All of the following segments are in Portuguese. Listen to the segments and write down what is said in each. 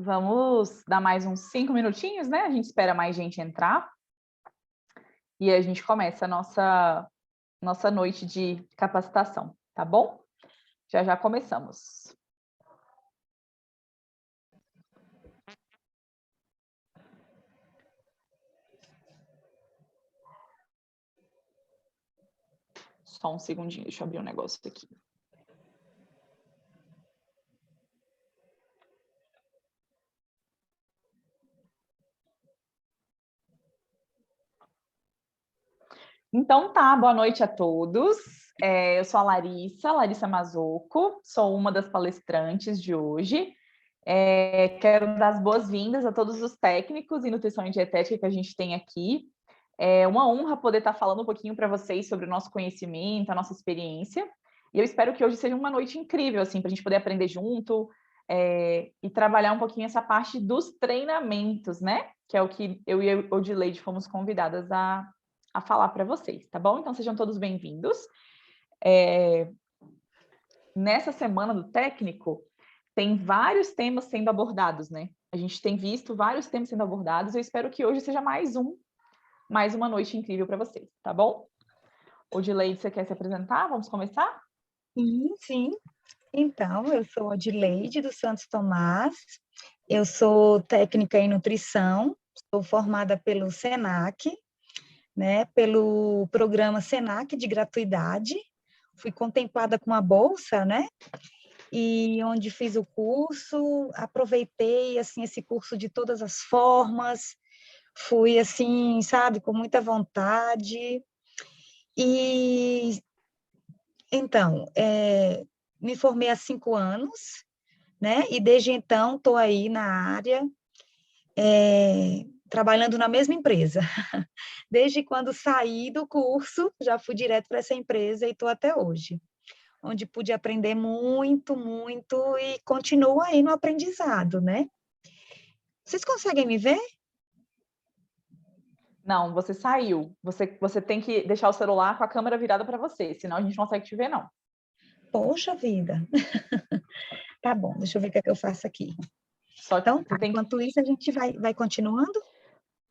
Vamos dar mais uns 5 minutinhos, né? A gente espera mais gente entrar e a gente começa a nossa noite de capacitação, tá bom? Já já começamos. Só um segundinho, deixa eu abrir um negócio aqui. Então tá, boa noite a todos. Eu sou a Larissa Mazocco, sou uma das palestrantes de hoje. Quero dar as boas-vindas a todos os técnicos em nutrição e dietética que a gente tem aqui. É uma honra poder estar falando um pouquinho para vocês sobre o nosso conhecimento, a nossa experiência. E eu espero que hoje seja uma noite incrível, assim, para a gente poder aprender junto e trabalhar um pouquinho essa parte dos treinamentos, né? Que é o que eu e a Odileide fomos convidadas a falar para vocês, tá bom? Então sejam todos bem-vindos. Nessa semana do técnico, tem vários temas sendo abordados, né? A gente tem visto vários temas sendo abordados. Eu espero que hoje seja mais uma noite incrível para vocês, tá bom? Odileide, você quer se apresentar? Vamos começar? Sim. Então, eu sou Odileide dos Santos Tomás, eu sou técnica em nutrição, sou formada pelo SENAC, né, pelo programa SENAC de gratuidade, fui contemplada com uma bolsa, né, e onde fiz o curso, aproveitei, assim, esse curso de todas as formas, fui, assim, sabe, com muita vontade, e então, me formei há 5 anos, né? E desde então estou aí na área, trabalhando na mesma empresa. Desde quando saí do curso, já fui direto para essa empresa e estou até hoje, onde pude aprender muito, muito e continuo aí no aprendizado, né? Vocês conseguem me ver? Não, você saiu. Você tem que deixar o celular com a câmera virada para você, senão a gente não consegue te ver, não. Poxa vida! Tá bom, deixa eu ver o que é que eu faço aqui. Só Então, você tá, tem que. enquanto isso, a gente vai continuando?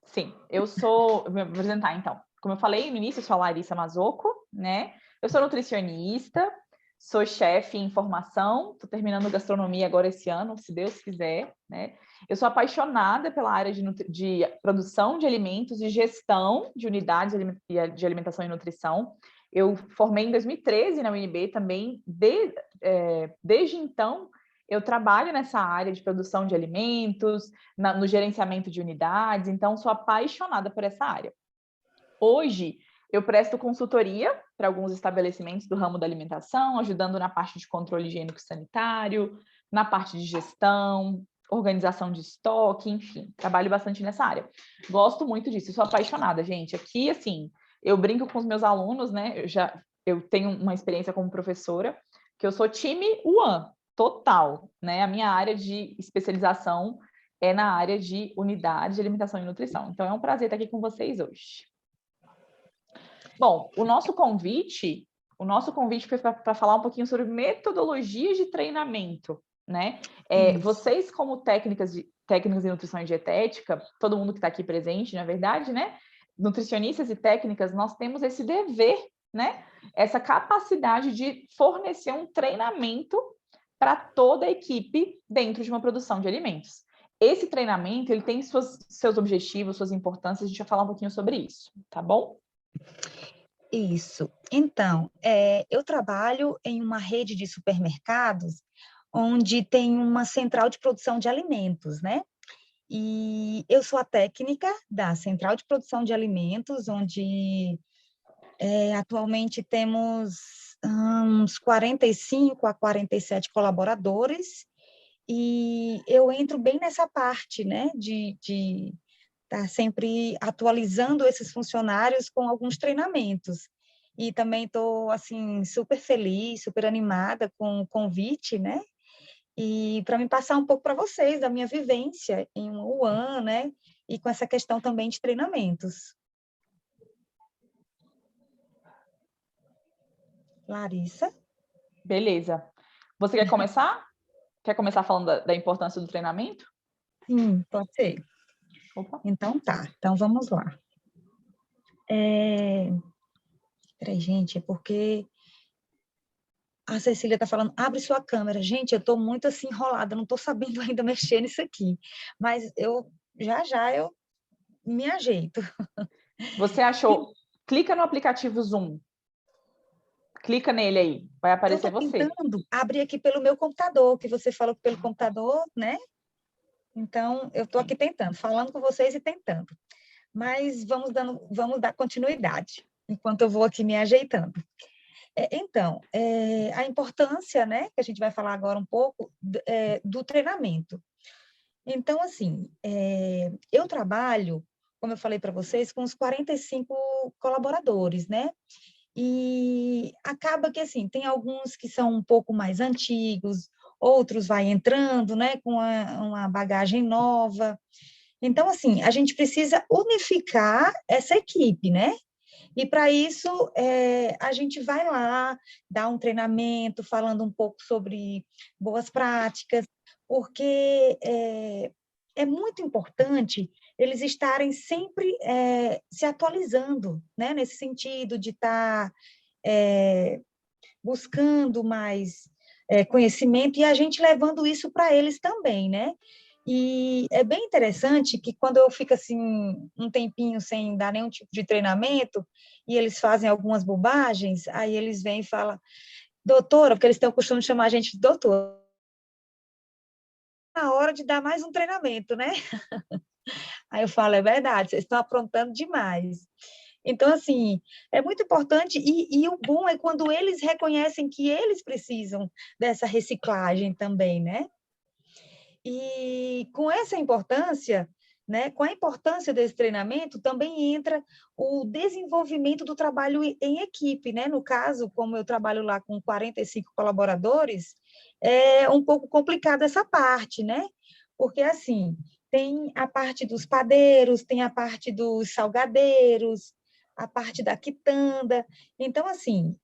Sim, vou me apresentar então. Como eu falei no início, eu sou a Larissa Mazocco, né? Eu sou nutricionista, sou chefe em formação, estou terminando gastronomia agora esse ano, se Deus quiser, né? Eu sou apaixonada pela área de produção de alimentos e gestão de unidades de alimentação e nutrição. Eu formei em 2013 na UNB também, desde então eu trabalho nessa área de produção de alimentos, no gerenciamento de unidades, então sou apaixonada por essa área. Hoje, eu presto consultoria para alguns estabelecimentos do ramo da alimentação, ajudando na parte de controle higiênico-sanitário, na parte de gestão, organização de estoque, enfim, trabalho bastante nessa área. Gosto muito disso, sou apaixonada, gente. Aqui, assim, eu brinco com os meus alunos, né? Eu tenho uma experiência como professora, que eu sou time One, total, né? A minha área de especialização é na área de unidade de alimentação e nutrição. Então, é um prazer estar aqui com vocês hoje. Bom, o nosso convite foi para falar um pouquinho sobre metodologias de treinamento, né? Vocês, como técnicas em nutrição e dietética, todo mundo que está aqui presente, na verdade, né? Nutricionistas e técnicas, nós temos esse dever, né? Essa capacidade de fornecer um treinamento para toda a equipe dentro de uma produção de alimentos. Esse treinamento, ele tem seus objetivos, suas importâncias, a gente vai falar um pouquinho sobre isso, tá bom? Isso. Então, eu trabalho em uma rede de supermercados onde tem uma central de produção de alimentos, né? E eu sou a técnica da central de produção de alimentos, onde atualmente temos uns 45 a 47 colaboradores, e eu entro bem nessa parte, né, de estar sempre atualizando esses funcionários com alguns treinamentos. E também estou, assim, super feliz, super animada com o convite, né? E para me passar um pouco para vocês da minha vivência em um UAN, né? E com essa questão também de treinamentos. Larissa? Beleza. Você quer começar? Quer começar falando da importância do treinamento? Sim, pode ser. Opa. Então tá, então vamos lá. Peraí, gente, é porque a Cecília está falando, abre sua câmera. Gente, eu estou muito assim enrolada, não estou sabendo ainda mexer nisso aqui. Mas eu me ajeito. Você achou? Clica no aplicativo Zoom. Clica nele aí, vai Eu aparecer estou você. tentando abrir aqui pelo meu computador, que você falou que pelo computador, né? Então, eu estou aqui tentando, falando com vocês e tentando. Mas vamos dar continuidade, enquanto eu vou aqui me ajeitando. Então, a importância, né, que a gente vai falar agora um pouco, do treinamento. Então, assim, eu trabalho, como eu falei para vocês, com uns 45 colaboradores, né? E acaba que, assim, tem alguns que são um pouco mais antigos, outros vai entrando, né, com uma bagagem nova. Então, assim, a gente precisa unificar essa equipe, né? E para isso, a gente vai lá, dar um treinamento, falando um pouco sobre boas práticas, porque é muito importante eles estarem sempre se atualizando, né? Nesse sentido de estar buscando mais conhecimento e a gente levando isso para eles também, né? E é bem interessante que quando eu fico assim um tempinho sem dar nenhum tipo de treinamento e eles fazem algumas bobagens, aí eles vêm e falam, doutora, porque eles têm o costume de chamar a gente de doutora, na hora de dar mais um treinamento, né? Aí eu falo, é verdade, vocês estão aprontando demais. Então, assim, é muito importante e o bom é quando eles reconhecem que eles precisam dessa reciclagem também, né? E com essa importância, né, com a importância desse treinamento, também entra o desenvolvimento do trabalho em equipe, né? No caso, como eu trabalho lá com 45 colaboradores, é um pouco complicado essa parte, né? Porque, assim, tem a parte dos padeiros, tem a parte dos salgadeiros, a parte da quitanda. Então, assim,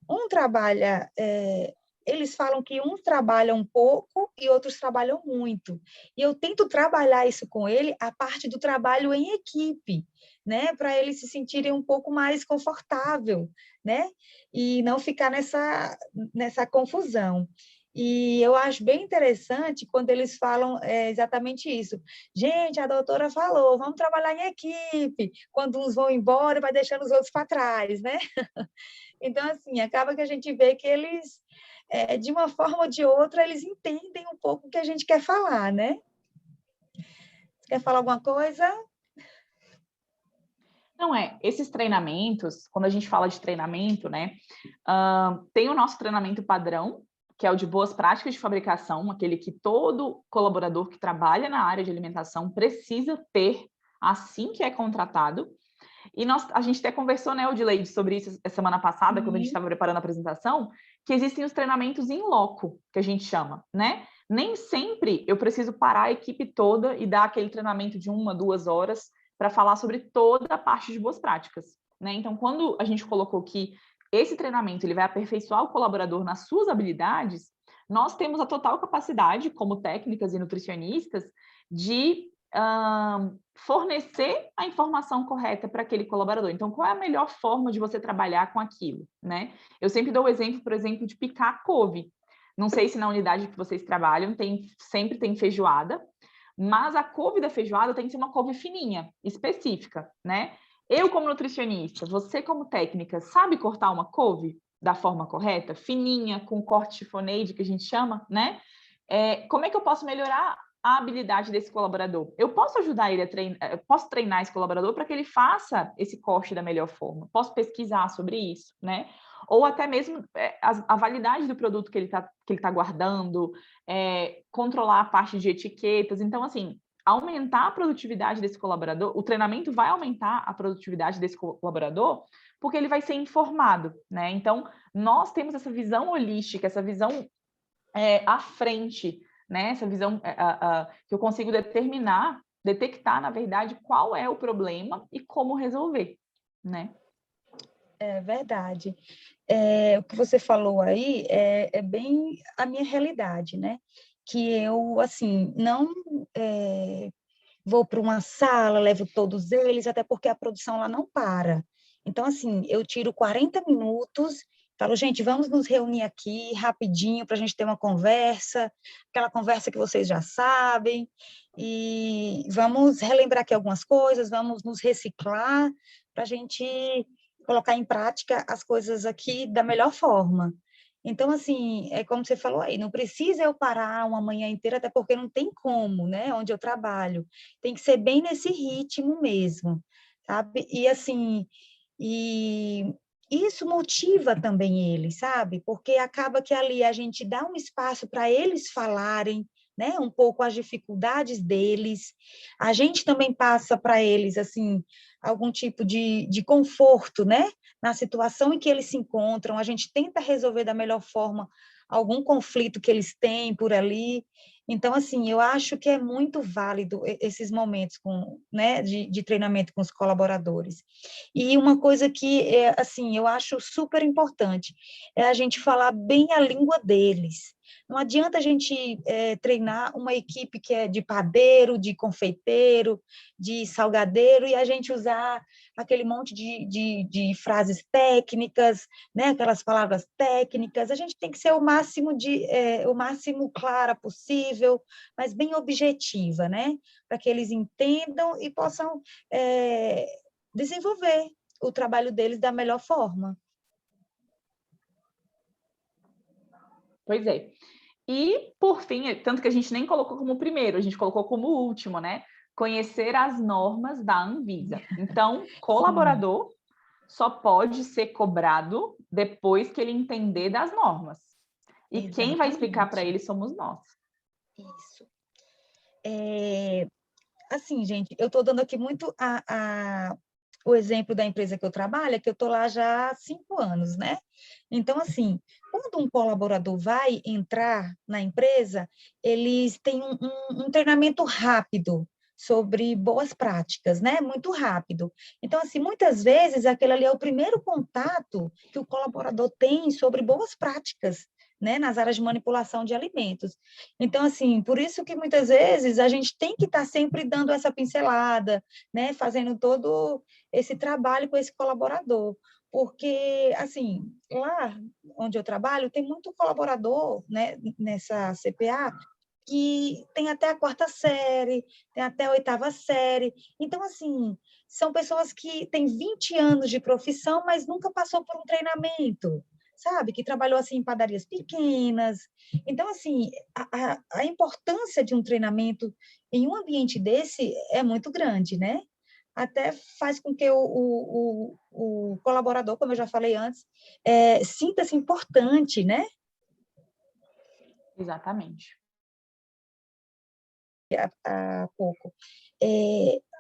eles falam que uns trabalham um pouco e outros trabalham muito. E eu tento trabalhar isso com ele, a parte do trabalho em equipe, né? Para eles se sentirem um pouco mais confortável, né? E não ficar nessa confusão. E eu acho bem interessante quando eles falam exatamente isso. Gente, a doutora falou, vamos trabalhar em equipe. Quando uns vão embora, vai deixando os outros para trás, né? Então, assim, acaba que a gente vê que eles, de uma forma ou de outra, eles entendem um pouco o que a gente quer falar, né? Você quer falar alguma coisa? Não é, esses treinamentos, quando a gente fala de treinamento, né, tem o nosso treinamento padrão, que é o de boas práticas de fabricação, aquele que todo colaborador que trabalha na área de alimentação precisa ter assim que é contratado. E a gente até conversou, né, Odileide, sobre isso a semana passada, quando a gente estava preparando a apresentação, que existem os treinamentos em loco, que a gente chama, né? Nem sempre eu preciso parar a equipe toda e dar aquele treinamento de 1, 2 horas para falar sobre toda a parte de boas práticas, né? Então, quando a gente colocou que esse treinamento ele vai aperfeiçoar o colaborador nas suas habilidades, nós temos a total capacidade, como técnicas e nutricionistas, de fornecer a informação correta para aquele colaborador. Então, qual é a melhor forma de você trabalhar com aquilo, né? Eu sempre dou o exemplo, por exemplo, de picar couve. Não sei se na unidade que vocês trabalham sempre tem feijoada, mas a couve da feijoada tem que ser uma couve fininha, específica, né? Eu, como nutricionista, você, como técnica, sabe cortar uma couve da forma correta, fininha, com corte chifoneide, que a gente chama, né? Como é que eu posso melhorar a habilidade desse colaborador? Eu posso ajudar ele eu posso treinar esse colaborador para que ele faça esse corte da melhor forma. Posso pesquisar sobre isso, né? Ou até mesmo a validade do produto que ele tá guardando, controlar a parte de etiquetas. Então, assim, aumentar a produtividade desse colaborador, o treinamento vai aumentar a produtividade desse colaborador, porque ele vai ser informado, né? Então, nós temos essa visão holística, essa visão à frente, né? Essa visão que eu consigo detectar, na verdade, qual é o problema e como resolver, né? É verdade. O que você falou aí é bem a minha realidade, né? Que eu, assim, não vou para uma sala, levo todos eles, até porque a produção lá não para. Então, assim, eu tiro 40 minutos, falo, gente, vamos nos reunir aqui rapidinho para a gente ter uma conversa, aquela conversa que vocês já sabem, e vamos relembrar aqui algumas coisas, vamos nos reciclar para a gente colocar em prática as coisas aqui da melhor forma. Então, assim, é como você falou aí, não precisa eu parar uma manhã inteira, até porque não tem como, né, onde eu trabalho. Tem que ser bem nesse ritmo mesmo, sabe? E, assim, e isso motiva também eles, sabe? Porque acaba que ali a gente dá um espaço para eles falarem, né, um pouco as dificuldades deles. A gente também passa para eles, assim, algum tipo de conforto, né? Na situação em que eles se encontram, a gente tenta resolver da melhor forma algum conflito que eles têm por ali. Então, assim, eu acho que é muito válido esses momentos né, de treinamento com os colaboradores. E uma coisa que, assim, eu acho super importante é a gente falar bem a língua deles. Não adianta a gente treinar uma equipe que é de padeiro, de confeiteiro, de salgadeiro, e a gente usar aquele monte de frases técnicas, né? Aquelas palavras técnicas. A gente tem que ser o máximo clara possível, mas bem objetiva, né? Para que eles entendam e possam desenvolver o trabalho deles da melhor forma. Pois é. E, por fim, tanto que a gente nem colocou como primeiro, a gente colocou como último, né? Conhecer as normas da Anvisa. Então, colaborador só pode ser cobrado depois que ele entender das normas. E Exatamente. Quem vai explicar para ele somos nós. Isso. Assim, gente, eu estou dando aqui muito o exemplo da empresa que eu trabalho, que eu estou lá já há 5 anos, né? Então, assim, quando um colaborador vai entrar na empresa, eles têm um treinamento rápido sobre boas práticas, né? Muito rápido. Então, assim, muitas vezes aquele ali é o primeiro contato que o colaborador tem sobre boas práticas, né? Nas áreas de manipulação de alimentos. Então, assim, por isso que muitas vezes a gente tem que estar sempre dando essa pincelada, né? Fazendo todo esse trabalho com esse colaborador. Porque, assim, lá onde eu trabalho, tem muito colaborador, né, nessa CPA, que tem até a 4ª série, tem até a 8ª série. Então, assim, são pessoas que têm 20 anos de profissão, mas nunca passou por um treinamento, sabe? Que trabalhou, assim, em padarias pequenas. Então, assim, a importância de um treinamento em um ambiente desse é muito grande, né? Até faz com que o colaborador, como eu já falei antes, sinta-se importante, né? Exatamente. Há pouco.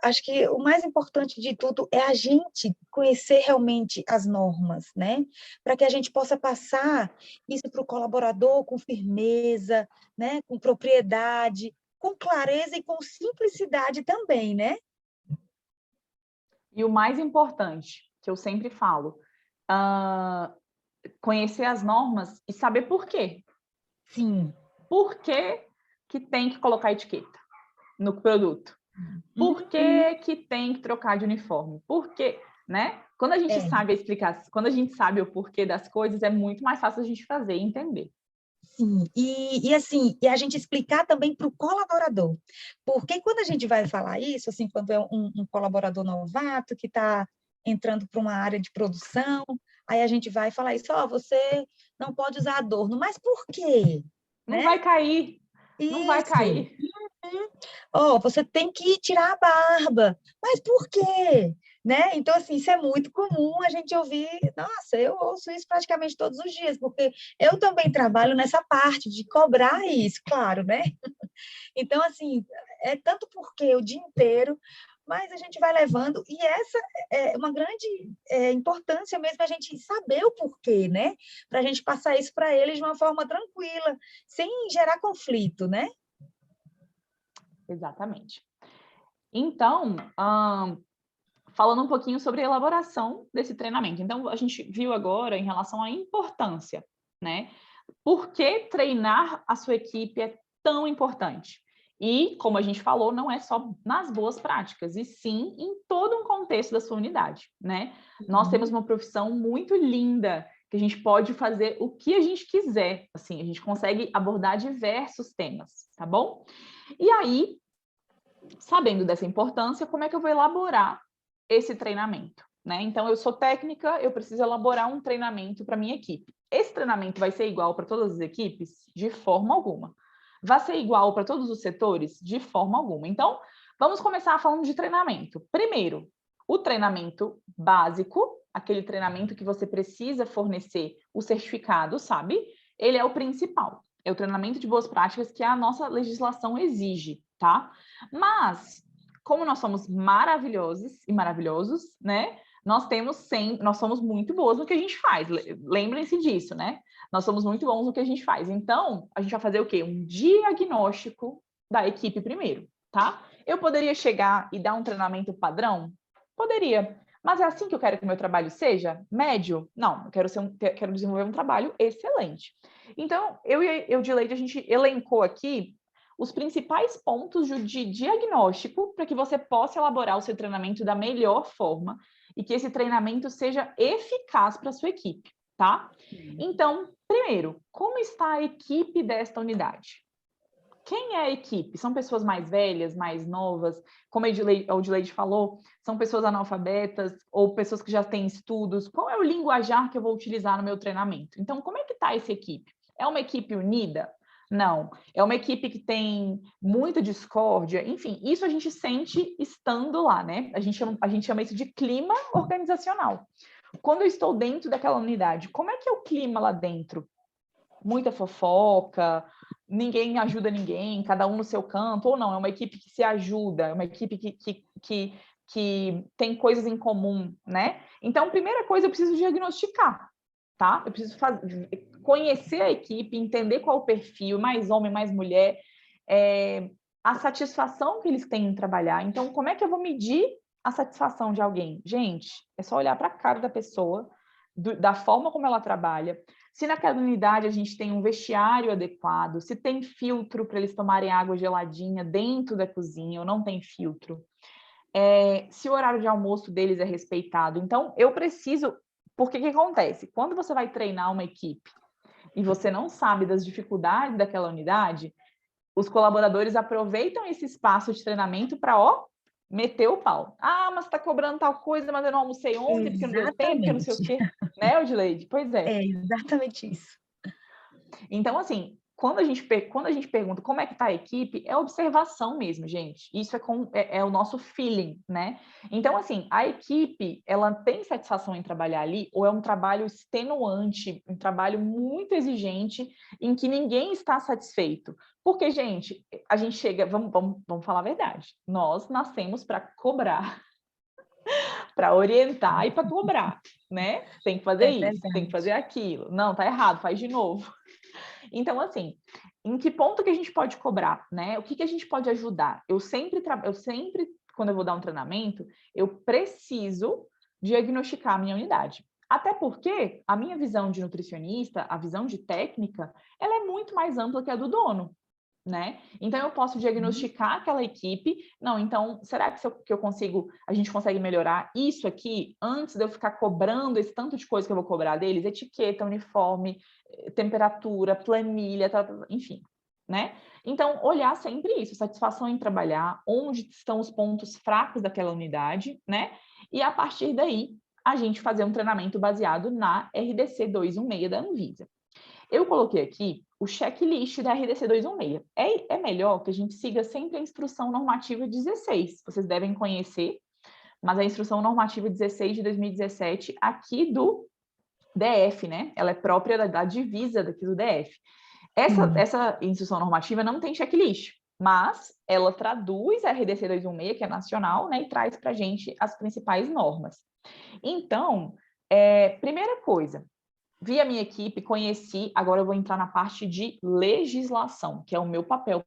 Acho que o mais importante de tudo é a gente conhecer realmente as normas, né? Para que a gente possa passar isso para o colaborador com firmeza, né? Com propriedade, com clareza e com simplicidade também, né? E o mais importante, que eu sempre falo, conhecer as normas e saber por quê. Sim. Por que que tem que colocar etiqueta no produto? Por que que tem que trocar de uniforme? Por quê? Né? Quando a gente sabe explicar, quando a gente sabe o porquê das coisas, é muito mais fácil a gente fazer e entender. Sim, assim, e a gente explicar também para o colaborador, porque quando a gente vai falar isso, assim, quando é um colaborador novato que está entrando para uma área de produção, aí a gente vai falar isso, você não pode usar adorno, mas por quê? Não Né? vai cair, não vai Isso. cair. Você tem que tirar a barba, mas por quê? Né? Então, assim, isso é muito comum a gente ouvir. Nossa, eu ouço isso praticamente todos os dias, porque eu também trabalho nessa parte de cobrar isso, claro, né? Então, assim, é tanto porque o dia inteiro, mas a gente vai levando, e essa é uma grande importância mesmo a gente saber o porquê, né? Para a gente passar isso para eles de uma forma tranquila, sem gerar conflito, né? Exatamente. Então, falando um pouquinho sobre a elaboração desse treinamento. Então, a gente viu agora em relação à importância, né? Por que treinar a sua equipe é tão importante? E, como a gente falou, não é só nas boas práticas, e sim em todo um contexto da sua unidade, né? Nós temos uma profissão muito linda, que a gente pode fazer o que a gente quiser, assim, a gente consegue abordar diversos temas, tá bom? E aí, sabendo dessa importância, como é que eu vou elaborar esse treinamento, né? Então, eu sou técnica, eu preciso elaborar um treinamento para minha equipe. Esse treinamento vai ser igual para todas as equipes? De forma alguma. Vai ser igual para todos os setores? De forma alguma. Então, vamos começar falando de treinamento. Primeiro, o treinamento básico, aquele treinamento que você precisa fornecer o certificado, sabe? Ele é o principal. É o treinamento de boas práticas que a nossa legislação exige, tá? Mas, como nós somos maravilhosos e maravilhosos, né? Nós somos muito boas no que a gente faz. Lembrem-se disso, né? Nós somos muito bons no que a gente faz. Então, a gente vai fazer o quê? Um diagnóstico da equipe primeiro, tá? Eu poderia chegar e dar um treinamento padrão? Poderia. Mas é assim que eu quero que o meu trabalho seja? Médio? Não, eu quero desenvolver um trabalho excelente. Então, eu e a Dileide, a gente elencou aqui os principais pontos de diagnóstico para que você possa elaborar o seu treinamento da melhor forma e que esse treinamento seja eficaz para a sua equipe, tá? Então, primeiro, como está a equipe desta unidade? Quem é a equipe? São pessoas mais velhas, mais novas? Como a Edileide falou, são pessoas analfabetas ou pessoas que já têm estudos? Qual é o linguajar que eu vou utilizar no meu treinamento? Então, como é que está essa equipe? É uma equipe unida? Não. É uma equipe que tem muita discórdia? Enfim, isso a gente sente estando lá, né? A gente chama isso de clima organizacional. Quando eu estou dentro daquela unidade, como é que é o clima lá dentro? Muita fofoca, ninguém ajuda ninguém, cada um no seu canto, ou não, é uma equipe que se ajuda, é uma equipe que tem coisas em comum, né? Então, primeira coisa, eu preciso diagnosticar, tá? Eu preciso conhecer a equipe, entender qual o perfil, mais homem, mais mulher, a satisfação que eles têm em trabalhar. Então, como é que eu vou medir a satisfação de alguém? Gente, é só olhar para a cara da pessoa, da forma como ela trabalha, se naquela unidade a gente tem um vestiário adequado, se tem filtro para eles tomarem água geladinha dentro da cozinha ou não tem filtro, se o horário de almoço deles é respeitado. Então, eu preciso... Porque que acontece? Quando você vai treinar uma equipe e você não sabe das dificuldades daquela unidade, os colaboradores aproveitam esse espaço de treinamento para, meter o pau. Ah, mas está cobrando tal coisa, mas eu não almocei ontem, porque não deu tempo, porque não sei o quê. Né, Odileide? Pois é. É exatamente isso. Então, assim, quando a gente pergunta como é que está a equipe, é observação mesmo, gente. Isso é o nosso feeling, né? Então, assim, a equipe, ela tem satisfação em trabalhar ali ou é um trabalho extenuante, um trabalho muito exigente em que ninguém está satisfeito? Porque, gente, a gente chega... Vamos falar a verdade. Nós nascemos para cobrar, para orientar e para cobrar, né? Tem que fazer isso, tem que fazer aquilo. Não, tá errado, faz de novo. Então, assim, em que ponto que a gente pode cobrar, né? O que a gente pode ajudar? Eu sempre, quando eu vou dar um treinamento, eu preciso diagnosticar a minha unidade. Até porque a minha visão de nutricionista, a visão de técnica, ela é muito mais ampla que a do dono, né? Então, eu posso diagnosticar aquela equipe. Não, então, será que a gente consegue melhorar isso aqui antes de eu ficar cobrando esse tanto de coisa que eu vou cobrar deles? Etiqueta, uniforme, temperatura, planilha, enfim, né? Então, olhar sempre isso, satisfação em trabalhar, onde estão os pontos fracos daquela unidade, né? E a partir daí, a gente fazer um treinamento baseado na RDC 216 da Anvisa. Eu coloquei aqui o checklist da RDC 216. É melhor que a gente siga sempre a instrução normativa 16. Vocês devem conhecer, mas a instrução normativa 16 de 2017 aqui do DF, né? Ela é própria da divisa daqui do DF. Essa instrução normativa não tem checklist, mas ela traduz a RDC 216, que é nacional, né? E traz para a gente as principais normas. Então, primeira coisa, vi a minha equipe, conheci, agora eu vou entrar na parte de legislação, que é o meu papel.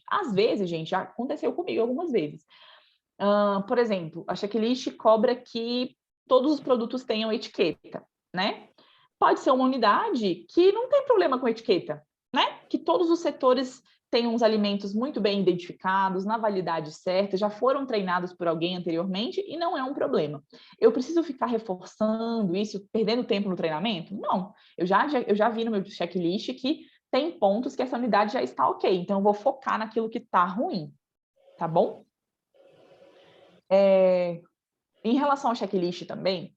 Às vezes, gente, já aconteceu comigo algumas vezes. Por exemplo, a checklist cobra que todos os produtos tenham etiqueta, né? Pode ser uma unidade que não tem problema com etiqueta, né? Que todos os setores tenham os alimentos muito bem identificados, na validade certa, já foram treinados por alguém anteriormente e não é um problema. Eu preciso ficar reforçando isso, perdendo tempo no treinamento? Não. Eu já vi no meu checklist que tem pontos que essa unidade já está ok, então eu vou focar naquilo que está ruim, tá bom? Em relação ao checklist também,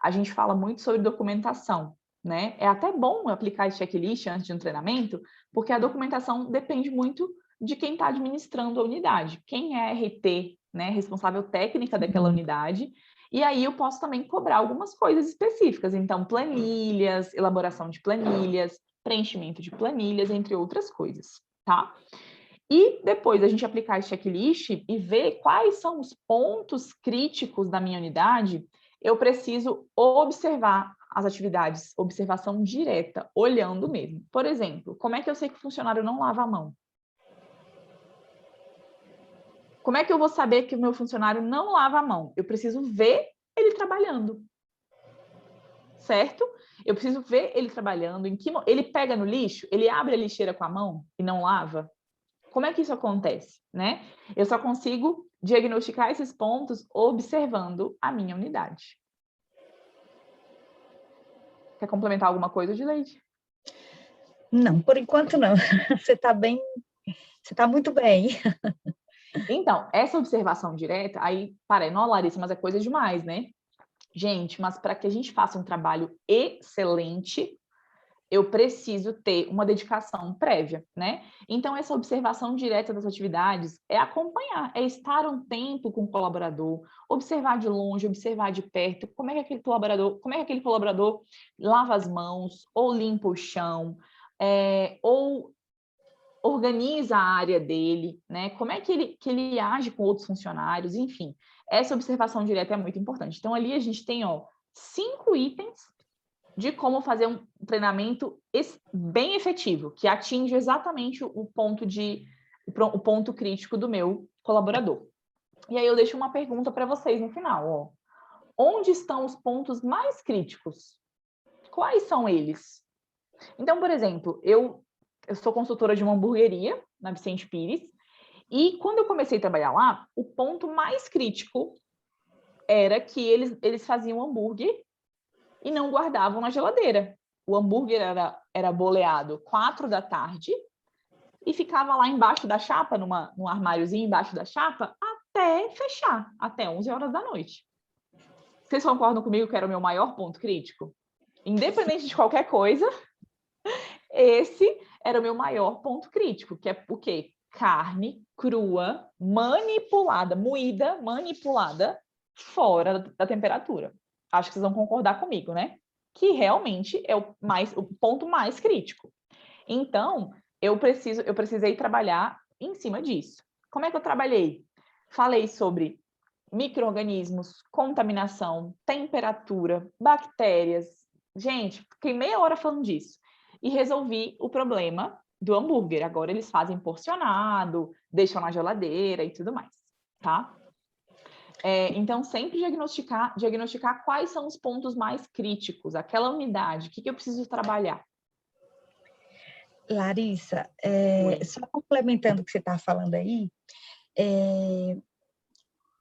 a gente fala muito sobre documentação, né? É até bom aplicar esse checklist antes de um treinamento, porque a documentação depende muito de quem está administrando a unidade. Quem é a RT, né? Responsável técnica daquela unidade. E aí eu posso também cobrar algumas coisas específicas. Então, planilhas, elaboração de planilhas, preenchimento de planilhas, entre outras coisas, tá? E depois a gente aplicar esse checklist e ver quais são os pontos críticos da minha unidade, eu preciso observar as atividades, observação direta, olhando mesmo. Por exemplo, como é que eu sei que o funcionário não lava a mão? Como é que eu vou saber que o meu funcionário não lava a mão? Eu preciso ver ele trabalhando, certo? Eu preciso ver ele trabalhando, ele pega no lixo, ele abre a lixeira com a mão e não lava? Como é que isso acontece, né? Eu só consigo diagnosticar esses pontos observando a minha unidade. Quer complementar alguma coisa, Dileide? Não, por enquanto não. Você está muito bem. Então, essa observação direta, aí, não, Larissa, mas é coisa demais, né? Gente, mas para que a gente faça um trabalho excelente, eu preciso ter uma dedicação prévia, né? Então, essa observação direta das atividades é acompanhar, é estar um tempo com o colaborador, observar de longe, observar de perto, como é que aquele colaborador lava as mãos, ou limpa o chão, ou organiza a área dele, né? Como é que ele age com outros funcionários, enfim. Essa observação direta é muito importante. Então, ali a gente tem, 5 itens de como fazer um treinamento bem efetivo, que atinge exatamente o ponto crítico do meu colaborador. E aí eu deixo uma pergunta para vocês no final, Onde estão os pontos mais críticos? Quais são eles? Então, por exemplo, eu sou consultora de uma hamburgueria na Vicente Pires, e quando eu comecei a trabalhar lá, o ponto mais crítico era que eles faziam hambúrguer e não guardavam na geladeira. O hambúrguer era boleado 4 da tarde e ficava lá embaixo da chapa, num armáriozinho embaixo da chapa, até fechar, até 11 horas da noite. Vocês concordam comigo que era o meu maior ponto crítico? Independente de qualquer coisa, esse era o meu maior ponto crítico, que é o quê? Carne crua, manipulada, moída, manipulada, fora da temperatura. Acho que vocês vão concordar comigo, né? Que realmente é o ponto mais crítico. Então, eu precisei trabalhar em cima disso. Como é que eu trabalhei? Falei sobre micro-organismos, contaminação, temperatura, bactérias. Gente, fiquei meia hora falando disso. E resolvi o problema do hambúrguer. Agora eles fazem porcionado, deixam na geladeira e tudo mais, tá? Então, sempre diagnosticar quais são os pontos mais críticos, aquela unidade, o que eu preciso trabalhar. Larissa, só complementando o que você está falando aí,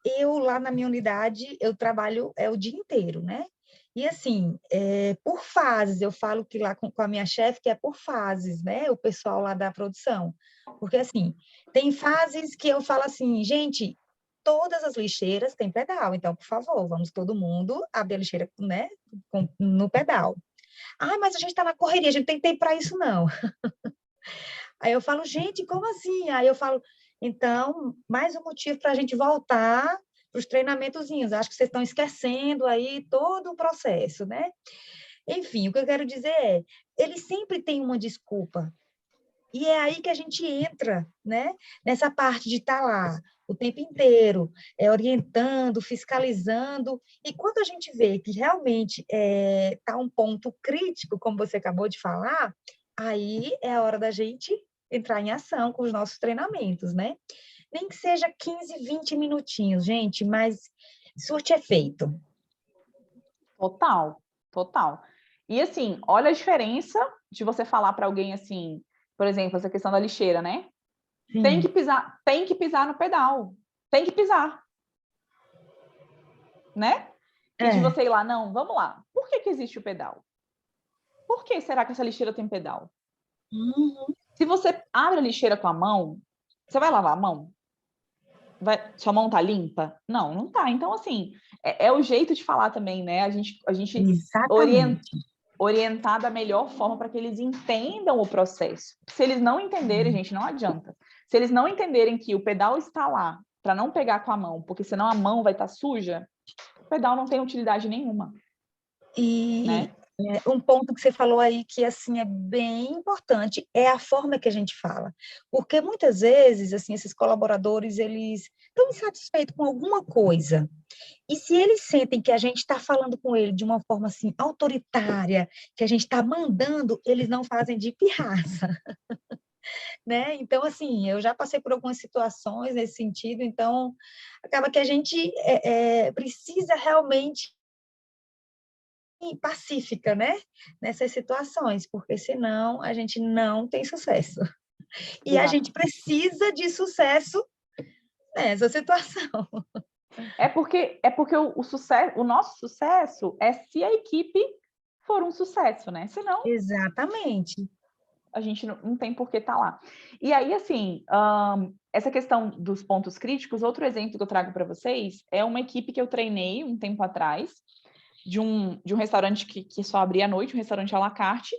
eu lá na minha unidade, eu trabalho o dia inteiro, né? E assim, por fases, eu falo que lá com a minha chefe que é por fases, né? O pessoal lá da produção. Porque assim, tem fases que eu falo assim, gente, todas as lixeiras têm pedal, então, por favor, vamos todo mundo abrir a lixeira, né, no pedal. Ah, mas a gente está na correria, a gente tem tempo para isso, não. Aí eu falo, gente, como assim? Aí eu falo, então, mais um motivo para a gente voltar para os treinamentozinhos. Acho que vocês estão esquecendo aí todo o processo, né? Enfim, o que eu quero dizer é, eles sempre têm uma desculpa. E é aí que a gente entra, né? Nessa parte de estar lá o tempo inteiro, orientando, fiscalizando. E quando a gente vê que realmente está um ponto crítico, como você acabou de falar, aí é a hora da gente entrar em ação com os nossos treinamentos, né? Nem que seja 15, 20 minutinhos, gente, mas surte efeito. Total, total. E assim, olha a diferença de você falar para alguém assim, por exemplo, essa questão da lixeira, né? Tem Sim, que pisar no pedal. Tem que pisar, né? E de é. você ir lá, não, vamos lá. Por que existe o pedal? Por que será que essa lixeira tem pedal? Uhum. Se você abre a lixeira com a mão, você vai lavar a mão? Sua mão tá limpa? Não, não tá. Então, assim, é o jeito de falar também, né? A gente Exatamente. orientar da melhor forma para que eles entendam o processo. Se eles não entenderem, gente, não adianta. Se eles não entenderem que o pedal está lá para não pegar com a mão, porque senão a mão vai estar suja, o pedal não tem utilidade nenhuma, E né? um ponto que você falou aí que assim é bem importante é a forma que a gente fala, porque muitas vezes assim esses colaboradores eles estão insatisfeitos com alguma coisa e se eles sentem que a gente está falando com ele de uma forma assim autoritária, que a gente está mandando, eles não fazem de pirraça, né? Então assim eu já passei por algumas situações nesse sentido, então acaba que a gente precisa realmente pacífica, né? Nessas situações, porque senão a gente não tem sucesso. E a Exato. gente precisa de sucesso nessa situação. É porque o sucesso, o nosso sucesso é se a equipe for um sucesso, né? Senão Exatamente. a gente não tem por que estar lá. E aí, assim, essa questão dos pontos críticos, outro exemplo que eu trago para vocês é uma equipe que eu treinei um tempo atrás, de um restaurante que só abria à noite, um restaurante à la carte.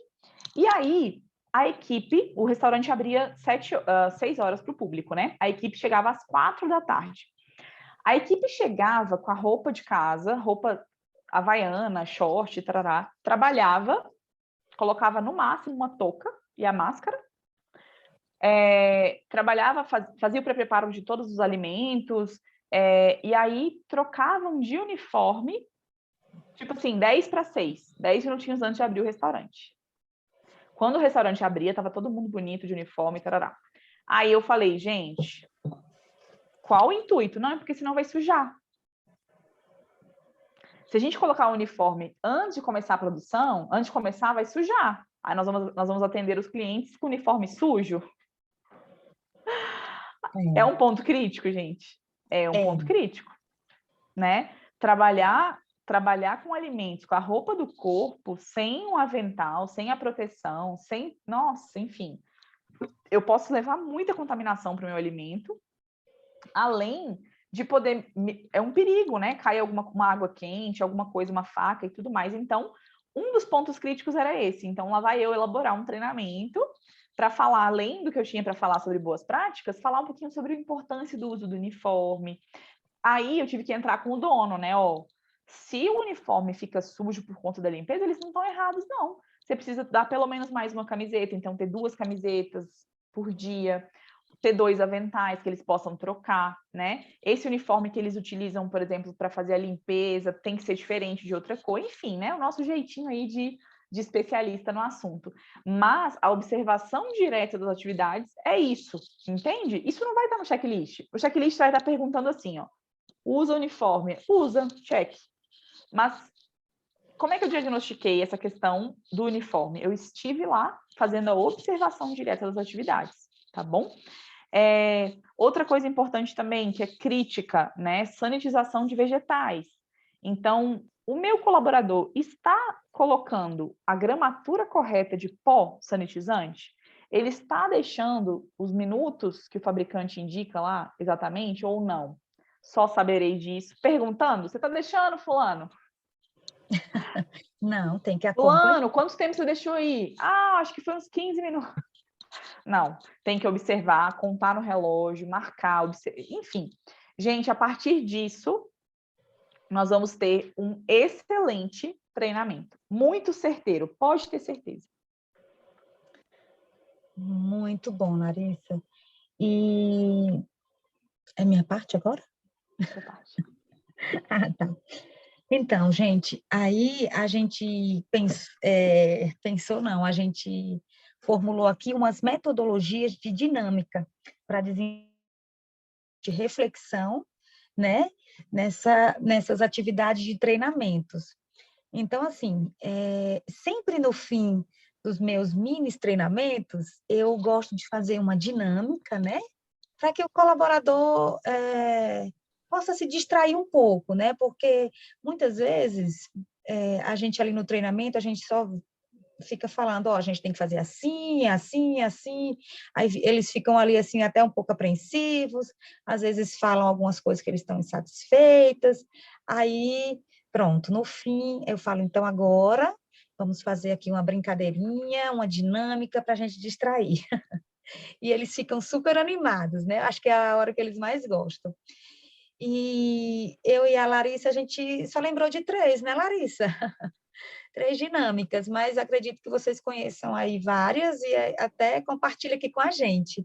E aí, a equipe, o restaurante abria 6 horas para o público, né? A equipe chegava às 4 da tarde. A equipe chegava com a roupa de casa, roupa havaiana, short, tarará, trabalhava, colocava no máximo uma touca e a máscara, trabalhava, fazia o preparo de todos os alimentos, e aí trocavam de uniforme, tipo assim, 10 para 6, 10 minutinhos antes de abrir o restaurante. Quando o restaurante abria, estava todo mundo bonito de uniforme, tarará. Aí eu falei, gente, qual o intuito? Não, é porque senão vai sujar. Se a gente colocar o uniforme antes de começar a produção, antes de começar, vai sujar. Aí nós vamos atender os clientes com uniforme sujo. É um ponto crítico, gente. É um É, ponto crítico, né? Trabalhar com alimentos, com a roupa do corpo, sem um avental, sem a proteção, sem. Nossa, enfim. Eu posso levar muita contaminação para o meu alimento, além de poder. É um perigo, né? Cai uma água quente, alguma coisa, uma faca e tudo mais. Então, um dos pontos críticos era esse. Então, lá vai eu elaborar um treinamento para falar, além do que eu tinha para falar sobre boas práticas, falar um pouquinho sobre a importância do uso do uniforme. Aí eu tive que entrar com o dono, né? Ó, se o uniforme fica sujo por conta da limpeza, eles não estão errados, não. Você precisa dar pelo menos mais uma camiseta, então ter 2 camisetas por dia, ter 2 aventais que eles possam trocar, né? Esse uniforme que eles utilizam, por exemplo, para fazer a limpeza, tem que ser diferente de outra cor, enfim, né? O nosso jeitinho aí de especialista no assunto. Mas a observação direta das atividades é isso, entende? Isso não vai estar no checklist. O checklist vai estar perguntando assim, ó, usa uniforme? Usa, check. Mas como é que eu diagnostiquei essa questão do uniforme? Eu estive lá fazendo a observação direta das atividades, tá bom? Outra coisa importante também, que é crítica, né? Sanitização de vegetais. Então, o meu colaborador está colocando a gramatura correta de pó sanitizante? Ele está deixando os minutos que o fabricante indica lá exatamente ou não? Só saberei disso perguntando: você está deixando, fulano? não, tem que acompanhar. Fulano, quanto tempo você deixou aí? Ah, acho que foi uns 15 minutos. Não, tem que observar, contar no relógio, marcar, enfim. Gente, a partir disso, nós vamos ter um excelente treinamento. Muito certeiro, pode ter certeza. Muito bom, Larissa. E é minha parte agora? Essa parte. Ah, tá. Então, gente, aí a gente pensou, não, a gente formulou aqui umas metodologias de dinâmica para desenvolver de reflexão, né, nessas atividades de treinamentos. Então, assim, sempre no fim dos meus mini treinamentos, eu gosto de fazer uma dinâmica, né? Para que o colaborador possa se distrair um pouco, né? Porque muitas vezes a gente ali no treinamento, a gente só fica falando, ó, a gente tem que fazer assim, assim, assim. Aí eles ficam ali assim até um pouco apreensivos, às vezes falam algumas coisas que eles estão insatisfeitas. Aí, pronto, no fim eu falo, então agora vamos fazer aqui uma brincadeirinha, uma dinâmica para a gente distrair. E eles ficam super animados, né? Acho que é a hora que eles mais gostam. E eu e a Larissa, a gente só lembrou de três, né, Larissa? Três dinâmicas, mas acredito que vocês conheçam aí várias e até compartilha aqui com a gente.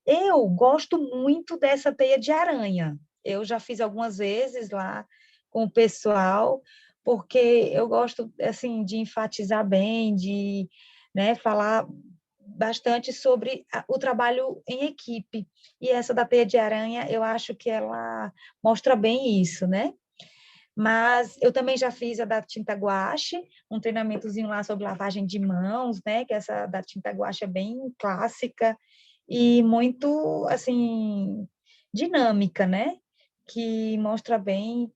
Eu gosto muito dessa teia de aranha. Eu já fiz algumas vezes lá com o pessoal, porque eu gosto assim de enfatizar bem, de, né, falar bastante sobre o trabalho em equipe. E essa da teia de aranha, eu acho que ela mostra bem isso, né? Mas eu também já fiz a da tinta guache, um treinamentozinho lá sobre lavagem de mãos, né? Que essa da tinta guache é bem clássica e muito, assim, dinâmica, né? Que mostra bem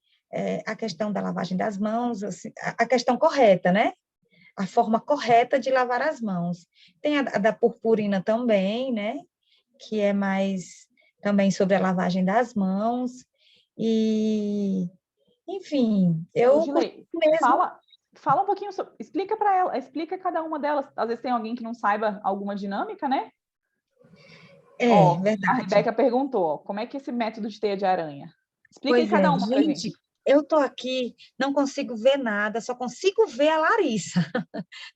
a questão da lavagem das mãos, assim, a questão correta, né? A forma correta de lavar as mãos. Tem a da purpurina também, né? Que é mais também sobre a lavagem das mãos. E enfim, Ô, eu costumo Gilei, mesmo. fala um pouquinho sobre, explica para ela, explica cada uma delas. Às vezes tem alguém que não saiba alguma dinâmica, né? É, Ó, a verdade. Rebeca perguntou, ó, como é que é esse método de teia de aranha? Explica aí Pois é, cada uma pra gente, gente. eu tô aqui, não consigo ver nada, só consigo ver a Larissa.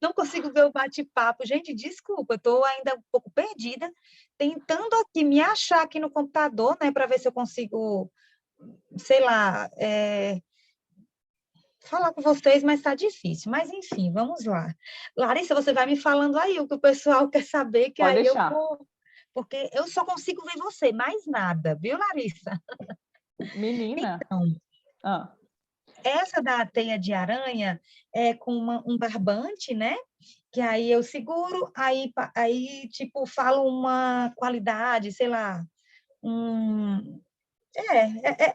Não consigo ver o bate-papo. Gente, desculpa, eu tô ainda um pouco perdida, tentando aqui me achar aqui no computador, né, para ver se eu consigo, sei lá, falar com vocês, mas tá difícil. Mas enfim, vamos lá. Larissa, você vai me falando aí o que o pessoal quer saber, que Pode aí eu deixar. vou. Porque eu só consigo ver você, mais nada, viu, Larissa? Menina. Então, Ah, essa da teia de aranha é com um barbante, né? Que aí eu seguro, aí tipo, falo uma qualidade, sei lá, um...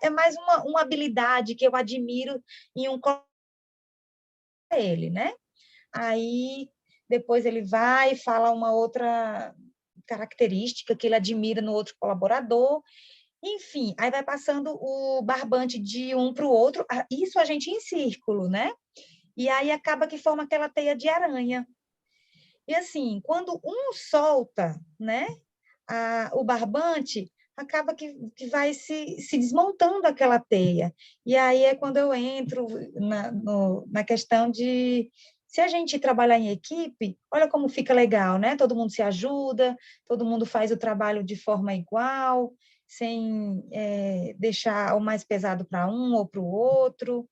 é mais uma habilidade que eu admiro em um colega dele, né? Aí depois ele vai e fala uma outra característica que ele admira no outro colaborador. Enfim, aí vai passando o barbante de um para o outro, isso a gente em círculo, né? E aí acaba que forma aquela teia de aranha. E assim, quando um solta, né, o barbante, acaba que vai se desmontando aquela teia. E aí é quando eu entro na questão de se a gente trabalhar em equipe, olha como fica legal, né? Todo mundo se ajuda, todo mundo faz o trabalho de forma igual, sem deixar o mais pesado para um ou para o outro.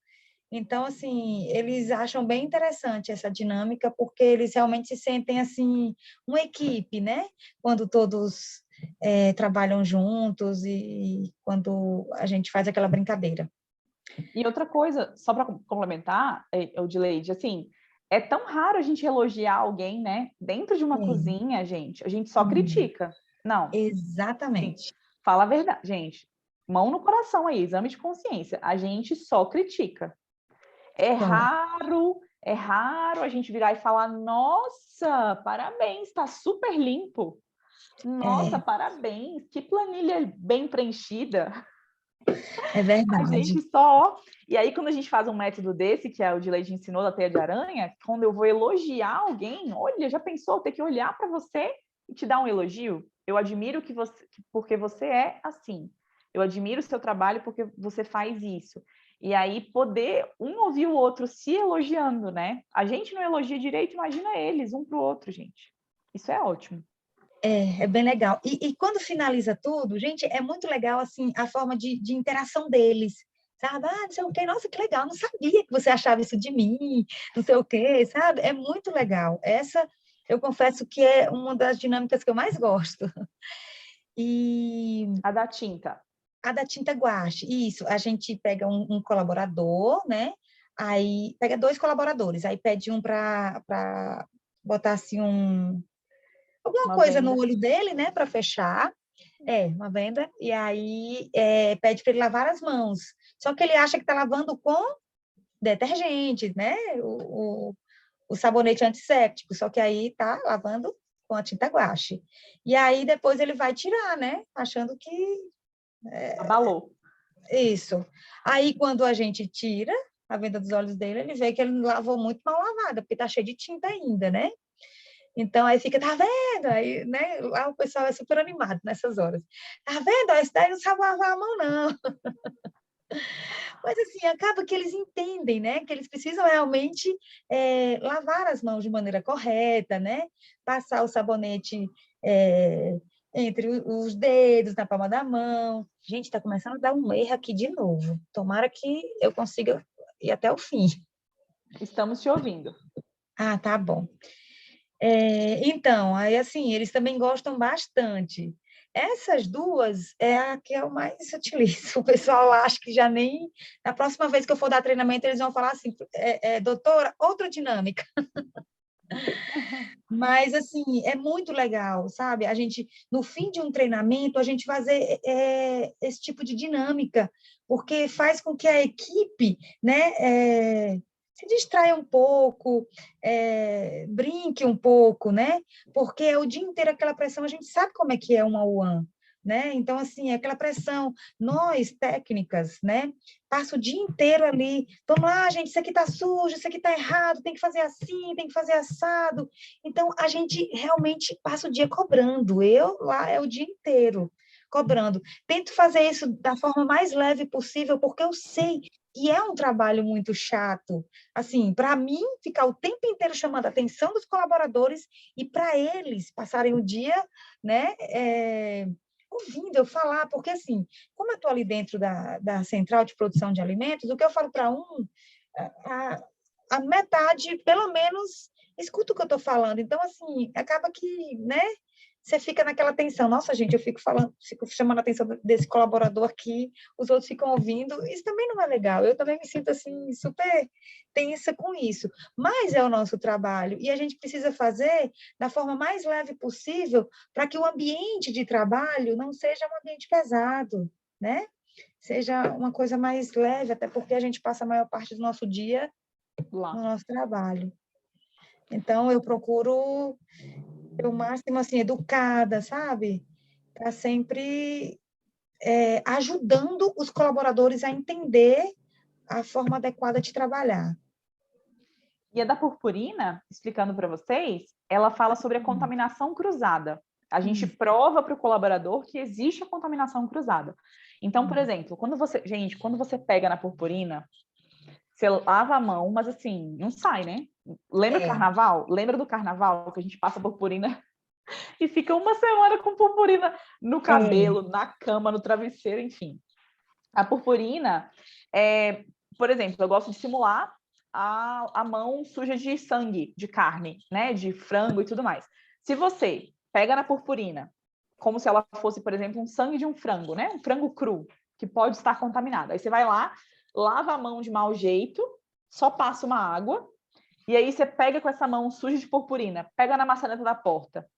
Então, assim, eles acham bem interessante essa dinâmica, porque eles realmente se sentem, assim, uma equipe, né? Quando todos trabalham juntos e quando a gente faz aquela brincadeira. e outra coisa, só para complementar, Odileide, assim, é tão raro a gente elogiar alguém, né? Dentro de uma É, cozinha, gente, a gente só critica. Não, gente, exatamente. fala a verdade. Gente, mão no coração aí, exame de consciência. A gente só critica. Só. É raro a gente virar e falar: nossa, parabéns, está super limpo. Nossa, É, parabéns, que planilha bem preenchida. é A verdade. gente só. E aí, quando a gente faz um método desse, que é o de Leite ensinou da teia de aranha, quando eu vou elogiar alguém, olha, já pensou ter que olhar para você e te dar um elogio? Eu admiro que você, porque você é assim. Eu admiro o seu trabalho porque você faz isso. E aí, poder um ouvir o outro se elogiando, né? A gente não elogia direito, imagina eles, um para o outro, gente. Isso é ótimo. É bem legal. E quando finaliza tudo, gente, é muito legal, assim, a forma de interação deles, sabe? Ah, não sei o quê, nossa, que legal, não sabia que você achava isso de mim, não sei o quê, sabe? É muito legal. Essa, eu confesso que é uma das dinâmicas que eu mais gosto. E A da tinta. a da tinta guache, isso, a gente pega um colaborador, né? Aí pega 2 colaboradores, aí pede um para botar assim alguma Uma coisa no venda. olho dele, né, para fechar. Uma venda. E aí pede para ele lavar as mãos. Só que ele acha que está lavando com detergente, né? O sabonete antisséptico. Só que aí tá lavando com a tinta guache. E aí depois ele vai tirar, né? Achando que Abalou. isso. Aí quando a gente tira a venda dos olhos dele, ele vê que ele lavou muito mal lavada, porque tá cheio de tinta ainda, né? Então, aí fica, tá vendo? Aí, né? Lá o pessoal é super animado nessas horas. Tá vendo? Esse daí não sabe lavar a mão, não. Mas, assim, acaba que eles entendem, né? Que eles precisam realmente lavar as mãos de maneira correta, né? Passar o sabonete é, entre os dedos, na palma da mão. Gente, está começando a dar um erro aqui de novo. Tomara que eu consiga ir até o fim. Estamos te ouvindo. Ah, tá bom. Então, aí assim, eles também gostam bastante. Essas duas é a que eu mais utilizo. O pessoal acha que já nem. Na próxima vez que eu for dar treinamento, eles vão falar assim, doutora, outra dinâmica. Mas, assim, é muito legal, sabe? A gente, no fim de um treinamento, a gente fazer esse tipo de dinâmica, porque faz com que a equipe, né, se distraia um pouco, brinque um pouco, né? Porque é o dia inteiro aquela pressão, a gente sabe como é que é uma one, né? Então, assim, aquela pressão, nós, técnicas, né? Passa o dia inteiro ali, vamos lá, gente, isso aqui está sujo, isso aqui está errado, tem que fazer assim, tem que fazer assado. Então, a gente realmente passa o dia cobrando. Eu lá é o dia inteiro cobrando. Tento fazer isso da forma mais leve possível, porque eu sei que é um trabalho muito chato. Assim, para mim, ficar o tempo inteiro chamando a atenção dos colaboradores e para eles passarem o dia, né, ouvindo eu falar, porque assim, como eu estou ali dentro da central de produção de alimentos, o que eu falo para a, a metade, pelo menos, escuta o que eu estou falando. Então, assim, acaba que, né, você fica naquela tensão. Nossa, gente, eu fico chamando a atenção desse colaborador aqui, os outros ficam ouvindo. Isso também não é legal. Eu também me sinto, assim, super tensa com isso. Mas é o nosso trabalho e a gente precisa fazer da forma mais leve possível para que o ambiente de trabalho não seja um ambiente pesado, né? Seja uma coisa mais leve, até porque a gente passa a maior parte do nosso dia Lá. no nosso trabalho. Então, eu procuro ser o máximo, assim, educada, sabe? Para sempre ajudando os colaboradores a entender a forma adequada de trabalhar. E a da purpurina, explicando para vocês, ela fala sobre a contaminação cruzada. A gente prova para o colaborador que existe a contaminação cruzada. Então, por exemplo, quando você pega na purpurina, você lava a mão, mas assim, não sai, né? Lembra do carnaval? Lembra do carnaval que a gente passa purpurina e fica uma semana com purpurina no cabelo, na cama, no travesseiro, enfim. A purpurina, por exemplo, eu gosto de simular a mão suja de sangue, de carne, né? De frango e tudo mais. Se você pega na purpurina, como se ela fosse, por exemplo, um sangue de um frango, né? Um frango cru, que pode estar contaminado. Aí você vai lá, lava a mão de mau jeito, só passa uma água, e aí você pega com essa mão suja de purpurina, pega na maçaneta da porta,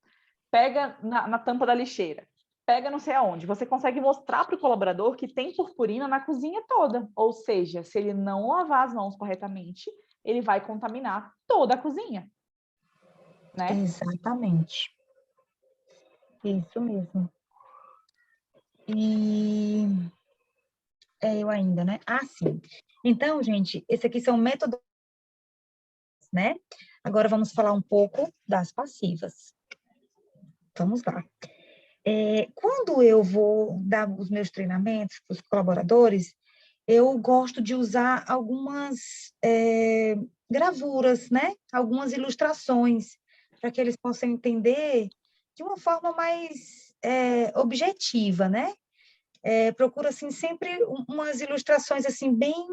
pega na tampa da lixeira, pega não sei aonde. Você consegue mostrar para o colaborador que tem purpurina na cozinha toda. Ou seja, se ele não lavar as mãos corretamente, ele vai contaminar toda a cozinha. Né? Exatamente. Isso mesmo. E eu ainda, né? Ah, sim. Então, gente, esse aqui são métodos, né? Agora vamos falar um pouco das passivas. Vamos lá. Quando eu vou dar os meus treinamentos para os colaboradores, eu gosto de usar algumas gravuras, né? Algumas ilustrações, para que eles possam entender de uma forma mais objetiva, né? Procuro, assim, sempre umas ilustrações, assim, bem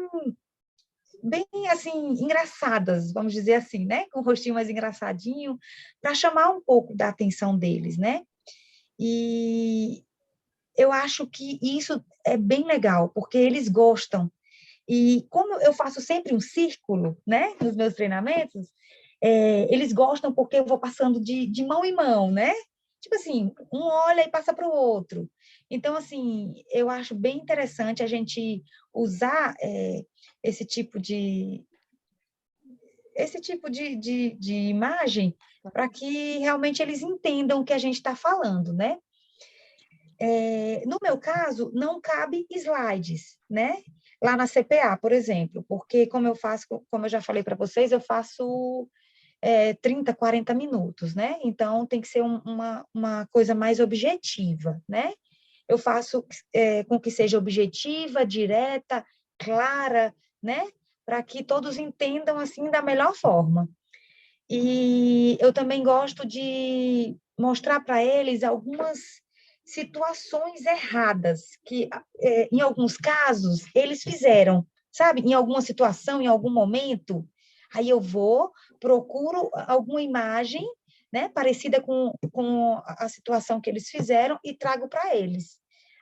assim, engraçadas, vamos dizer assim, né? Com o rostinho mais engraçadinho, para chamar um pouco da atenção deles, né? E eu acho que isso é bem legal, porque eles gostam. E como eu faço sempre um círculo, né, nos meus treinamentos, eles gostam porque eu vou passando de mão em mão, né? Tipo assim, um olha e passa para o outro. Então, assim, eu acho bem interessante a gente usar esse tipo de, de imagem para que realmente eles entendam o que a gente está falando, né? No meu caso, não cabe slides, né? Lá na CPA, por exemplo, porque como eu faço, como eu já falei para vocês, eu faço 30, 40 minutos, né? Então, tem que ser uma coisa mais objetiva, né? Eu faço com que seja objetiva, direta, clara, né? Para que todos entendam, assim, da melhor forma. E eu também gosto de mostrar para eles algumas situações erradas que, em alguns casos, eles fizeram, sabe? Em alguma situação, em algum momento, aí eu vou, procuro alguma imagem, né, parecida com a situação que eles fizeram e trago para eles.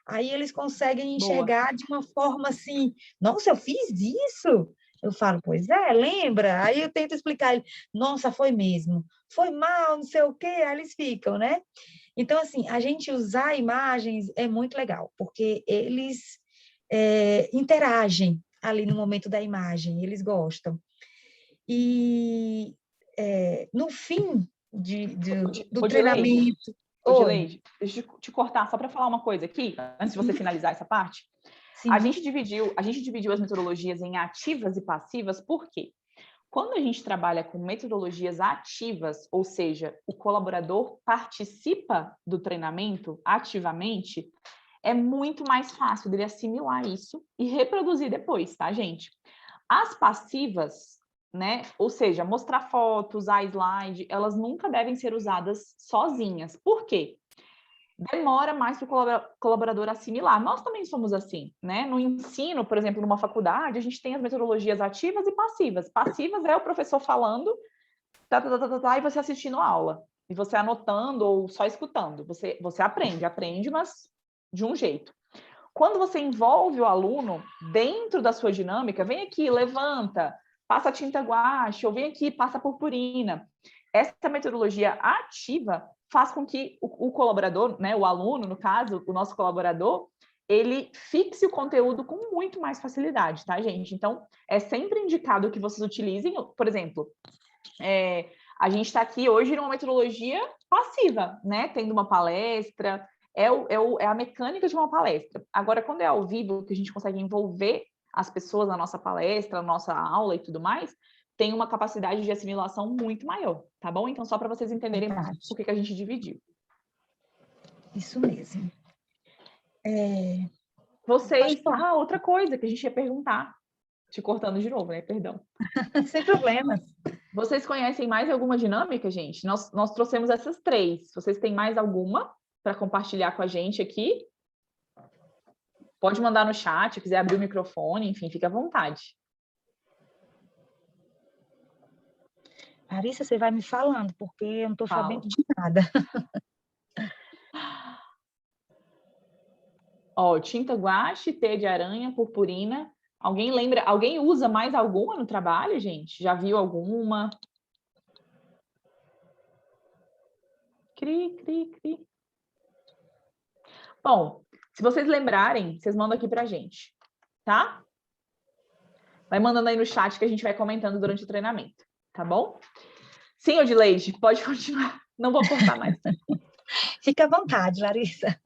Aí eles conseguem Boa. enxergar de uma forma assim, nossa, eu fiz isso? Eu falo, pois é, lembra? Aí eu tento explicar, ele, nossa, foi mesmo, foi mal, não sei o quê, aí eles ficam, né? Então, assim, a gente usar imagens é muito legal, porque eles interagem ali no momento da imagem, eles gostam. E no fim do Odileide, treinamento... Oi, Odileide, deixa eu te cortar só para falar uma coisa aqui, antes de você sim, finalizar essa parte. sim, A gente dividiu as metodologias em ativas e passivas, por quê? Quando a gente trabalha com metodologias ativas, ou seja, o colaborador participa do treinamento ativamente, é muito mais fácil dele assimilar isso e reproduzir depois, tá, gente? As passivas, né? Ou seja, mostrar fotos, usar slide, elas nunca devem ser usadas sozinhas. Por quê? Demora mais para o colaborador assimilar. Nós também somos assim, né? No ensino, por exemplo, numa faculdade, a gente tem as metodologias ativas e passivas. Passivas é o professor falando, e você assistindo a aula. E você anotando ou só escutando. Você aprende, mas de um jeito. Quando você envolve o aluno dentro da sua dinâmica, vem aqui, levanta, passa tinta guache, ou vem aqui, passa purpurina. Essa metodologia ativa faz com que o colaborador, né, o aluno, no caso, o nosso colaborador, ele fixe o conteúdo com muito mais facilidade, tá, gente? Então, é sempre indicado que vocês utilizem, por exemplo, a gente está aqui hoje numa metodologia passiva, né? Tendo uma palestra, é a mecânica de uma palestra. Agora, quando é ao vivo, que a gente consegue envolver as pessoas na nossa palestra, na nossa aula e tudo mais, tem uma capacidade de assimilação muito maior, tá bom? Então, só para vocês entenderem verdade, por que a gente dividiu. isso mesmo. Pode Vocês. falar, Ah, outra coisa que a gente ia perguntar. Te cortando de novo, né? Perdão. sem problemas. Vocês conhecem mais alguma dinâmica, gente? Nós trouxemos essas três. Vocês têm mais alguma para compartilhar com a gente aqui? Pode mandar no chat, quiser abrir o microfone, enfim, fique à vontade. Larissa, você vai me falando, porque eu não estou sabendo Fala. de nada. Ó, tinta guache, teia de aranha, purpurina. Alguém lembra? Alguém usa mais alguma no trabalho, gente? Já viu alguma? Cri, cri, cri. Bom, se vocês lembrarem, vocês mandam aqui pra gente, tá? Vai mandando aí no chat que a gente vai comentando durante o treinamento, tá bom? Sim, Odileide, pode continuar. Não vou cortar mais. Fica à vontade, Larissa.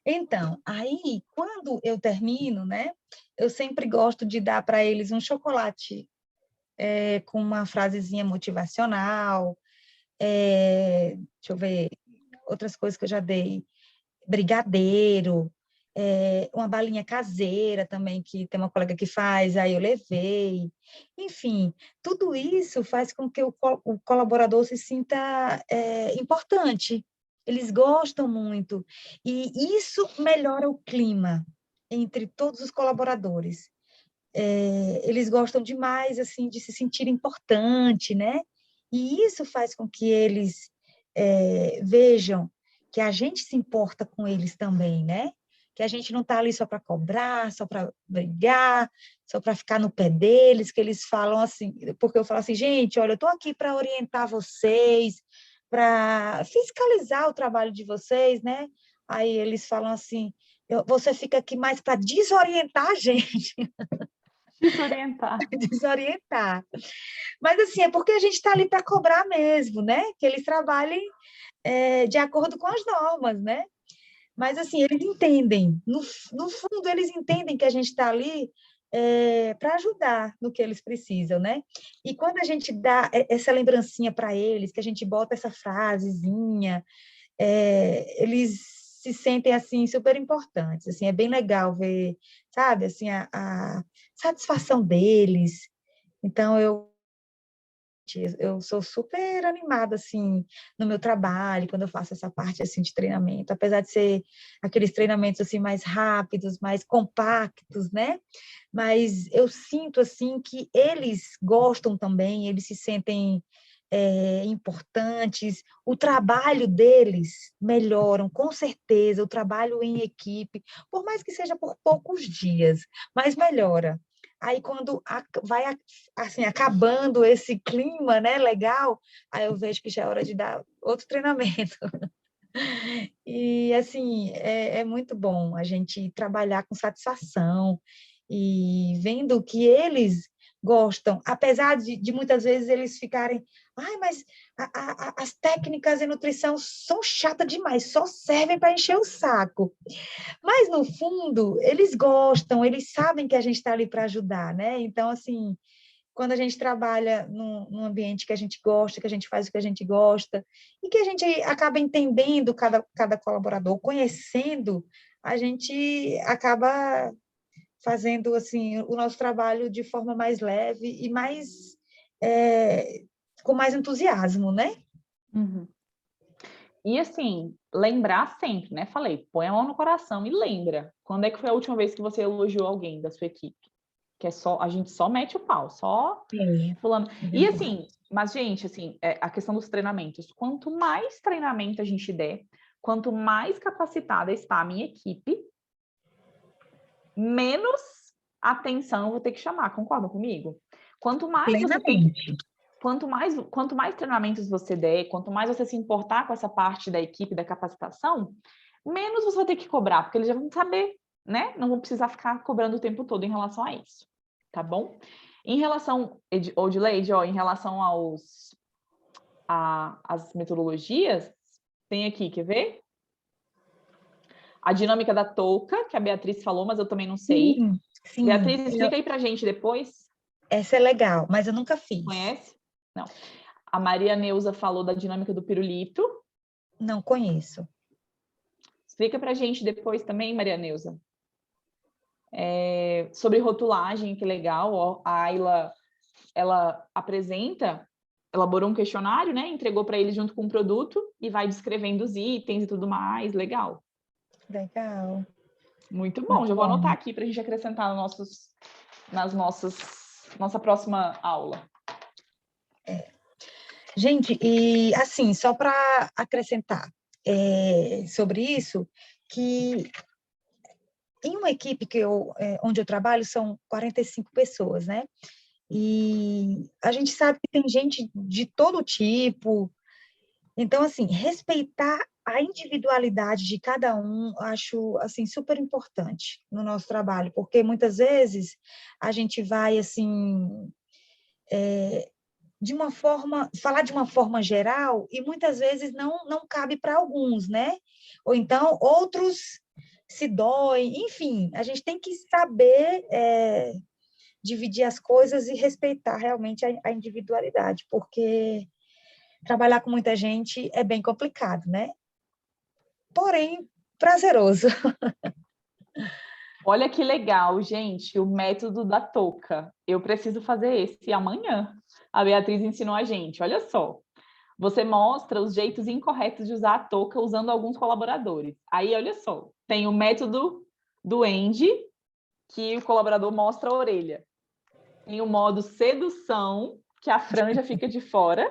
Então, aí, quando eu termino, né, eu sempre gosto de dar para eles um chocolate com uma frasezinha motivacional, deixa eu ver, outras coisas que eu já dei, brigadeiro, uma balinha caseira também, que tem uma colega que faz, aí eu levei. Enfim, tudo isso faz com que o colaborador se sinta importante. Eles gostam muito. E isso melhora o clima entre todos os colaboradores. Eles gostam demais, assim, de se sentir importante, né? E isso faz com que eles vejam que a gente se importa com eles também, né? que a gente não está ali só para cobrar, só para brigar, só para ficar no pé deles, que eles falam assim, porque eu falo assim, gente, olha, eu estou aqui para orientar vocês, para fiscalizar o trabalho de vocês, né? Aí eles falam assim, você fica aqui mais para desorientar a gente, Desorientar. desorientar. Mas assim, é porque a gente está ali para cobrar mesmo, né? Que eles trabalhem de acordo com as normas, né? Mas, assim, eles entendem, no fundo, eles entendem que a gente está ali para ajudar no que eles precisam, né? E quando a gente dá essa lembrancinha para eles, que a gente bota essa frasezinha, eles se sentem, assim, super importantes, assim, é bem legal ver, sabe, assim, a satisfação deles. Então, eu sou super animada, assim, no meu trabalho, quando eu faço essa parte, assim, de treinamento, apesar de ser aqueles treinamentos, assim, mais rápidos, mais compactos, né? Mas eu sinto, assim, que eles gostam também, eles se sentem importantes, o trabalho deles melhoram, com certeza, o trabalho em equipe, por mais que seja por poucos dias, mas melhora. Aí, quando vai assim, acabando esse clima, né, legal, aí eu vejo que já é hora de dar outro treinamento. E, assim, é muito bom a gente trabalhar com satisfação e vendo que eles gostam, apesar de muitas vezes eles ficarem, ai, mas as técnicas em nutrição são chatas demais, só servem para encher o saco. Mas, no fundo, eles gostam, eles sabem que a gente está ali para ajudar, né? Então, assim, quando a gente trabalha num ambiente que a gente gosta, que a gente faz o que a gente gosta, e que a gente acaba entendendo cada colaborador, conhecendo, a gente acaba fazendo, assim, o nosso trabalho de forma mais leve e mais, com mais entusiasmo, né? Uhum. E assim, lembrar sempre, né? Falei, põe a mão no coração e lembra. Quando é que foi a última vez que você elogiou alguém da sua equipe? Que é só, a gente só mete o pau, só fulano. É E verdade. assim, mas gente, assim, a questão dos treinamentos, quanto mais treinamento a gente der, quanto mais capacitada está a minha equipe, menos atenção eu vou ter que chamar, concordam comigo? Quanto mais você tem que Plenamente. quanto mais treinamentos você der, quanto mais você se importar com essa parte da equipe, da capacitação, menos você vai ter que cobrar, porque eles já vão saber, né? Não vão precisar ficar cobrando o tempo todo em relação a isso, tá bom? Em relação, Odileide, em relação às metodologias, tem aqui, quer ver? A dinâmica da touca, que a Beatriz falou, mas eu também não sei. Sim, sim. Beatriz, explica aí pra gente depois. Essa é legal, mas eu nunca fiz. Conhece? Não. A Maria Neuza falou da dinâmica do pirulito. Não conheço. Explica pra gente depois também, Maria Neuza. Sobre rotulagem, que legal. Ó, a Ayla, ela apresenta, elaborou um questionário, né? Entregou para ele junto com o produto e vai descrevendo os itens e tudo mais. Legal. Legal. Muito bom. Muito Já vou anotar bom. aqui para a gente acrescentar nas nossa próxima aula. Gente, e assim, só para acrescentar sobre isso, que em uma equipe onde eu trabalho são 45 pessoas, né? E a gente sabe que tem gente de todo tipo. Então, assim, respeitar a individualidade de cada um, acho, assim, super importante no nosso trabalho, porque muitas vezes a gente vai, assim, falar de uma forma geral e muitas vezes não cabe para alguns, né? Ou então outros se doem, enfim, a gente tem que saber dividir as coisas e respeitar realmente a individualidade, porque trabalhar com muita gente é bem complicado, né? Porém, prazeroso. Olha que legal, gente, o método da touca. Eu preciso fazer esse amanhã. A Beatriz ensinou a gente. Olha só. Você mostra os jeitos incorretos de usar a touca usando alguns colaboradores. Aí, olha só, tem o método do Andy, que o colaborador mostra a orelha. Tem o modo sedução, que a franja fica de fora.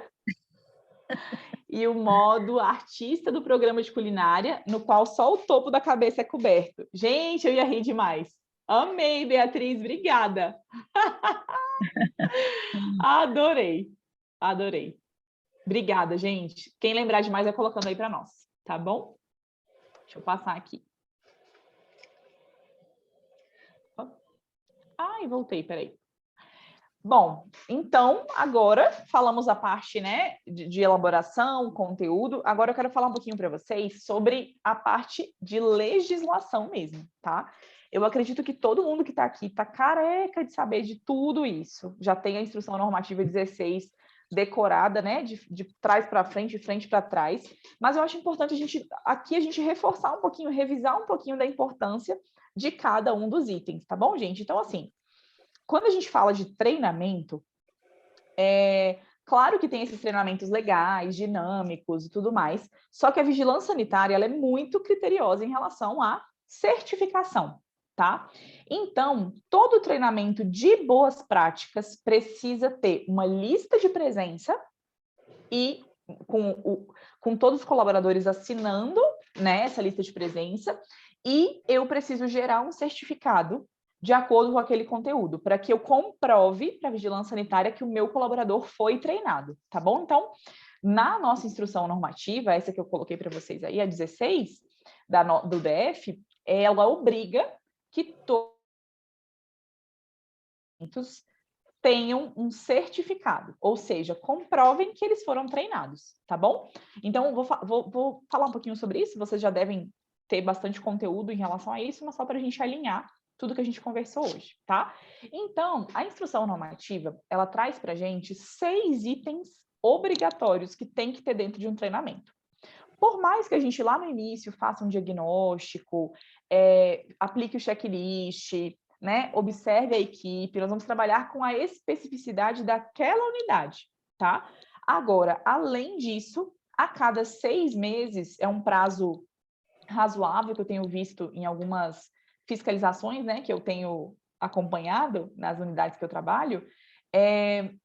e o modo artista do programa de culinária, no qual só o topo da cabeça é coberto. Gente, eu ia rir demais. Amei, Beatriz, obrigada. Adorei, adorei. Obrigada, gente. Quem lembrar de mais vai colocando aí para nós, tá bom? Deixa eu passar aqui. Ai, voltei, peraí. Bom, então, agora falamos a parte, né, de elaboração, conteúdo. Agora eu quero falar um pouquinho para vocês sobre a parte de legislação mesmo, tá? Eu acredito que todo mundo que está aqui está careca de saber de tudo isso. Já tem a instrução normativa 16 decorada, né, de trás para frente, de frente para trás. Mas eu acho importante a gente reforçar um pouquinho, revisar um pouquinho da importância de cada um dos itens, tá bom, gente? Então, assim, quando a gente fala de treinamento, claro que tem esses treinamentos legais, dinâmicos e tudo mais, só que a vigilância sanitária ela é muito criteriosa em relação à certificação, tá? Então, todo treinamento de boas práticas precisa ter uma lista de presença e com todos os colaboradores assinando, né, essa lista de presença, e eu preciso gerar um certificado de acordo com aquele conteúdo, para que eu comprove para a vigilância sanitária que o meu colaborador foi treinado, tá bom? Então, na nossa instrução normativa, essa que eu coloquei para vocês aí, a 16 do DF, ela obriga que todos tenham um certificado, ou seja, comprovem que eles foram treinados, tá bom? Então, vou falar um pouquinho sobre isso, vocês já devem ter bastante conteúdo em relação a isso, mas só para a gente alinhar tudo que a gente conversou hoje, tá? Então, a instrução normativa, ela traz para a gente 6 itens obrigatórios que tem que ter dentro de um treinamento. Por mais que a gente lá no início faça um diagnóstico, aplique o checklist, né, observe a equipe, nós vamos trabalhar com a especificidade daquela unidade, tá? Agora, além disso, a cada 6 meses, é um prazo razoável que eu tenho visto em algumas fiscalizações, né, que eu tenho acompanhado nas unidades que eu trabalho,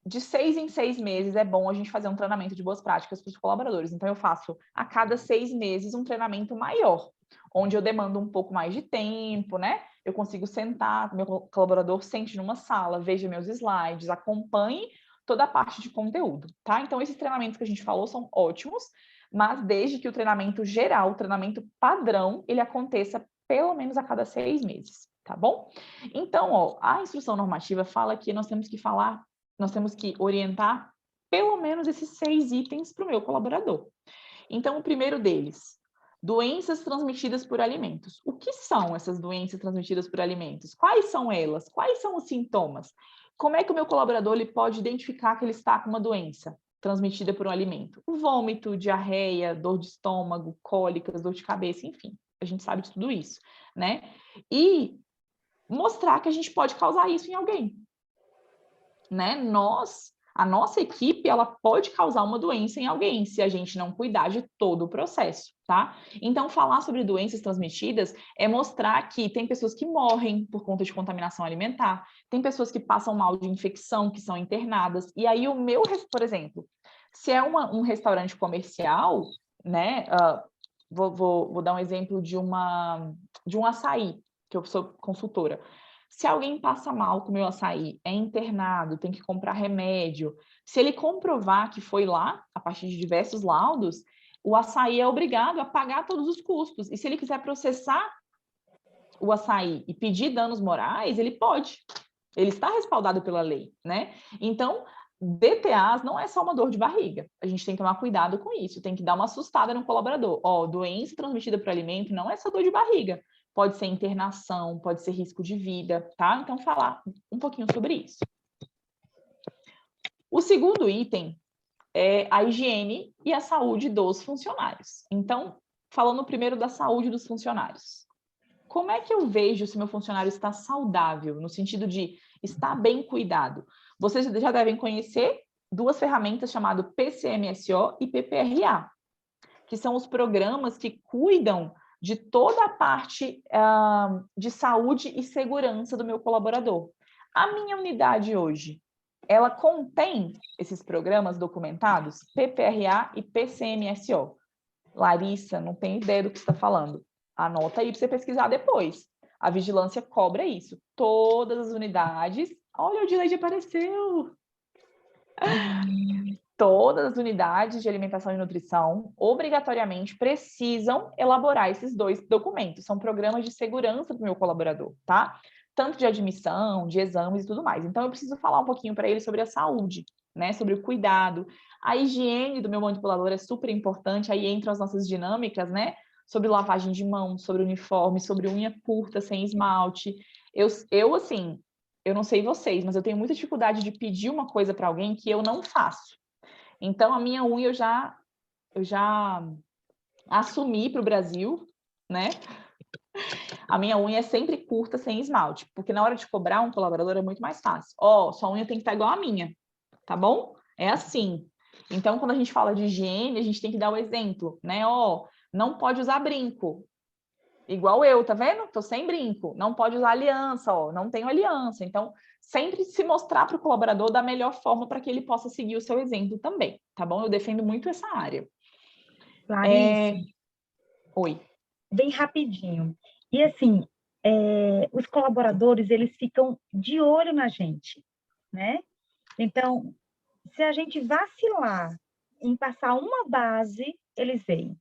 de 6 em 6 meses é bom a gente fazer um treinamento de boas práticas para os colaboradores. Então, eu faço a cada 6 meses um treinamento maior, onde eu demando um pouco mais de tempo, né? Eu consigo sentar, meu colaborador sente numa sala, veja meus slides, acompanhe toda a parte de conteúdo, tá? Então, esses treinamentos que a gente falou são ótimos, mas desde que o treinamento geral, o treinamento padrão, ele aconteça pelo menos a cada 6 meses, tá bom? Então, ó, a instrução normativa fala que nós temos que orientar pelo menos esses 6 itens para o meu colaborador. Então, o primeiro deles, doenças transmitidas por alimentos. O que são essas doenças transmitidas por alimentos? Quais são elas? Quais são os sintomas? Como é que o meu colaborador ele pode identificar que ele está com uma doença transmitida por um alimento? O vômito, diarreia, dor de estômago, cólicas, dor de cabeça, enfim. A gente sabe de tudo isso, né? E mostrar que a gente pode causar isso em alguém, né? A nossa equipe, ela pode causar uma doença em alguém se a gente não cuidar de todo o processo, tá? Então, falar sobre doenças transmitidas é mostrar que tem pessoas que morrem por conta de contaminação alimentar, tem pessoas que passam mal de infecção, que são internadas, e aí por exemplo, se é um restaurante comercial, né? Vou dar um exemplo de um açaí, que eu sou consultora. Se alguém passa mal com o meu açaí, é internado, tem que comprar remédio, se ele comprovar que foi lá, a partir de diversos laudos, o açaí é obrigado a pagar todos os custos. E se ele quiser processar o açaí e pedir danos morais, ele pode. Ele está respaldado pela lei, né? Então, DTAs não é só uma dor de barriga. A gente tem que tomar cuidado com isso, tem que dar uma assustada no colaborador. Ó, doença transmitida por alimento não é só dor de barriga. Pode ser internação, pode ser risco de vida, tá? Então, falar um pouquinho sobre isso. O segundo item é a higiene e a saúde dos funcionários. Então, falando primeiro da saúde dos funcionários. Como é que eu vejo se meu funcionário está saudável, no sentido de estar bem cuidado? Vocês já devem conhecer 2 ferramentas chamadas PCMSO e PPRA, que são os programas que cuidam de toda a parte de saúde e segurança do meu colaborador. A minha unidade hoje ela contém esses programas documentados, PPRA e PCMSO. Larissa, não tenho ideia do que você está falando. Anota aí para você pesquisar depois. A vigilância cobra isso. Todas as unidades... Olha, o Dileide apareceu! Todas as unidades de alimentação e nutrição, obrigatoriamente, precisam elaborar esses 2 documentos. São programas de segurança para o meu colaborador, tá? Tanto de admissão, de exames e tudo mais. Então, eu preciso falar um pouquinho para ele sobre a saúde, né? Sobre o cuidado. A higiene do meu manipulador é super importante, aí entram as nossas dinâmicas, né? Sobre lavagem de mão, sobre uniforme, sobre unha curta, sem esmalte. Assim, eu não sei vocês, mas eu tenho muita dificuldade de pedir uma coisa para alguém que eu não faço. Então, a minha unha eu já assumi para o Brasil, né? A minha unha é sempre curta, sem esmalte, porque na hora de cobrar um colaborador é muito mais fácil. Ó, sua unha tem que estar igual a minha, tá bom? É assim. Então, quando a gente fala de higiene, a gente tem que dar o exemplo, né? Ó, não pode usar brinco. Igual eu, tá vendo? Tô sem brinco. Não pode usar aliança, ó, não tenho aliança. Então, sempre se mostrar para o colaborador da melhor forma para que ele possa seguir o seu exemplo também, tá bom? Eu defendo muito essa área. Clarice, Oi. bem rapidinho. E assim, os colaboradores, eles ficam de olho na gente, né? Então, se a gente vacilar em passar uma base, eles veem.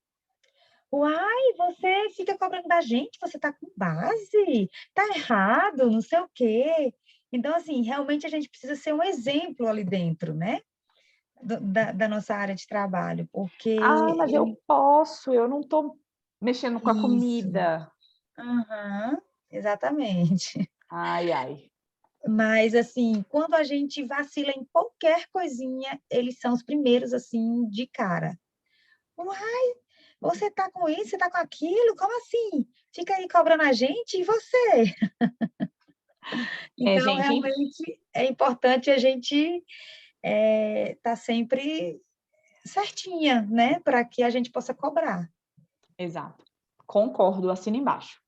Uai, você fica cobrando da gente, você tá com base, tá errado, não sei o quê. Então, assim, realmente a gente precisa ser um exemplo ali dentro, né? Da nossa área de trabalho, porque Ah, mas eu posso, eu não tô mexendo com a Isso. comida. Uhum, exatamente. Ai, ai. Mas, assim, quando a gente vacila em qualquer coisinha, eles são os primeiros, assim, de cara. Uai, você tá com isso, você tá com aquilo? Como assim? Fica aí cobrando a gente e você? Então, Gente, realmente, é importante a gente tá sempre certinha, né? Para que a gente possa cobrar. exato. Concordo, assina embaixo.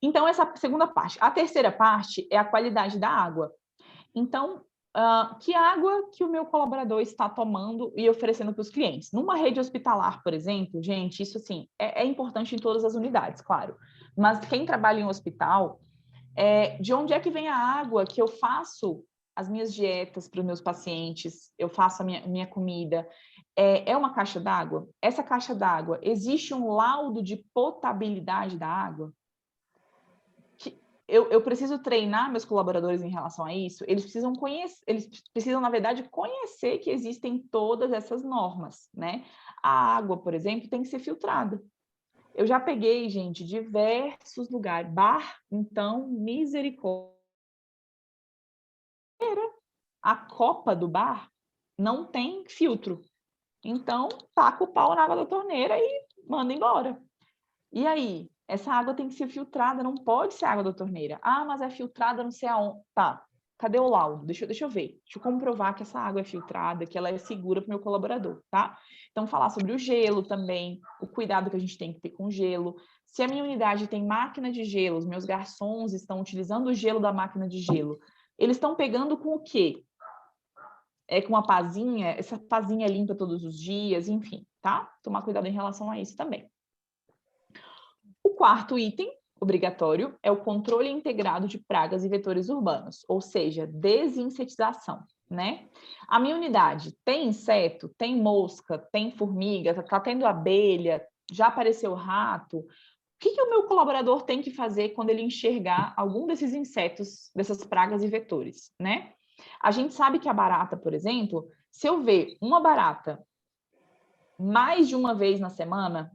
Então, essa segunda parte. A terceira parte é a qualidade da água. Então, que água que o meu colaborador está tomando e oferecendo para os clientes? Numa rede hospitalar, por exemplo, gente, isso assim, é importante em todas as unidades, claro. Mas quem trabalha em um hospital, de onde é que vem a água que eu faço as minhas dietas para os meus pacientes, eu faço a minha comida? É uma caixa d'água? Essa caixa d'água, existe um laudo de potabilidade da água? Eu preciso treinar meus colaboradores em relação a isso, eles precisam conhecer, eles precisam, na verdade, conhecer que existem todas essas normas, né? A água, por exemplo, tem que ser filtrada. Eu já peguei, gente, diversos lugares. Bar, então, misericórdia. A copa do bar não tem filtro. Então, taca o pau na água da torneira e manda embora. E aí? Essa água tem que ser filtrada, não pode ser água da torneira. Ah, mas é filtrada não sei aonde. Tá, cadê o laudo? Deixa eu ver. Deixa eu comprovar que essa água é filtrada, que ela é segura para o meu colaborador, tá? Então, falar sobre o gelo também, o cuidado que a gente tem que ter com o gelo. Se a minha unidade tem máquina de gelo, os meus garçons estão utilizando o gelo da máquina de gelo, eles estão pegando com o quê? Com uma pazinha, essa pazinha é limpa todos os dias, enfim, tá? Tomar cuidado em relação a isso também. O quarto item obrigatório é o controle integrado de pragas e vetores urbanos, ou seja, desinsetização, né? A minha unidade tem inseto, tem mosca, tem formiga, tá tendo abelha, já apareceu rato. O que o meu colaborador tem que fazer quando ele enxergar algum desses insetos, dessas pragas e vetores, né? A gente sabe que a barata, por exemplo, se eu ver uma barata mais de uma vez na semana,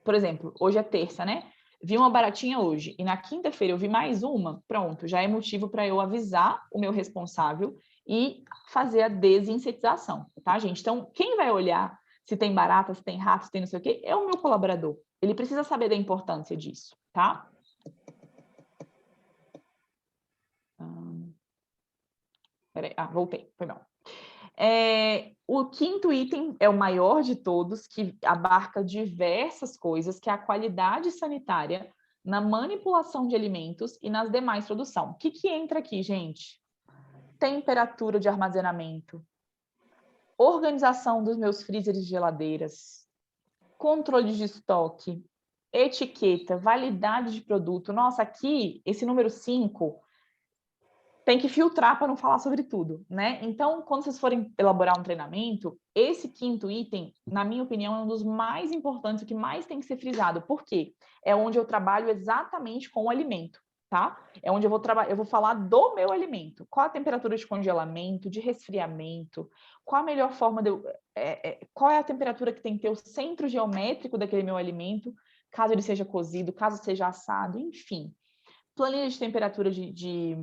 por exemplo, hoje é terça, né? Vi uma baratinha hoje e na quinta-feira eu vi mais uma, pronto, já é motivo para eu avisar o meu responsável e fazer a desinsetização, tá, gente? Então, quem vai olhar se tem barata, se tem rato, se tem não sei o quê, é o meu colaborador. Ele precisa saber da importância disso, tá? Peraí, voltei, foi mal. O quinto item é o maior de todos, que abarca diversas coisas, que é a qualidade sanitária na manipulação de alimentos e nas demais produções. O que entra aqui, gente? temperatura de armazenamento, organização dos meus freezers e geladeiras, controle de estoque, etiqueta, validade de produto. Nossa, aqui, esse número 5 tem que filtrar para não falar sobre tudo, né? Então, quando vocês forem elaborar um treinamento, esse 5º item, na minha opinião, é um dos mais importantes, o que mais tem que ser frisado. Por quê? É onde eu trabalho exatamente com o alimento, tá? É onde eu vou falar do meu alimento. Qual a temperatura de congelamento, de resfriamento, qual a melhor forma de qual é a temperatura que tem que ter o centro geométrico daquele meu alimento, caso ele seja cozido, caso seja assado, enfim. Planilha de temperatura de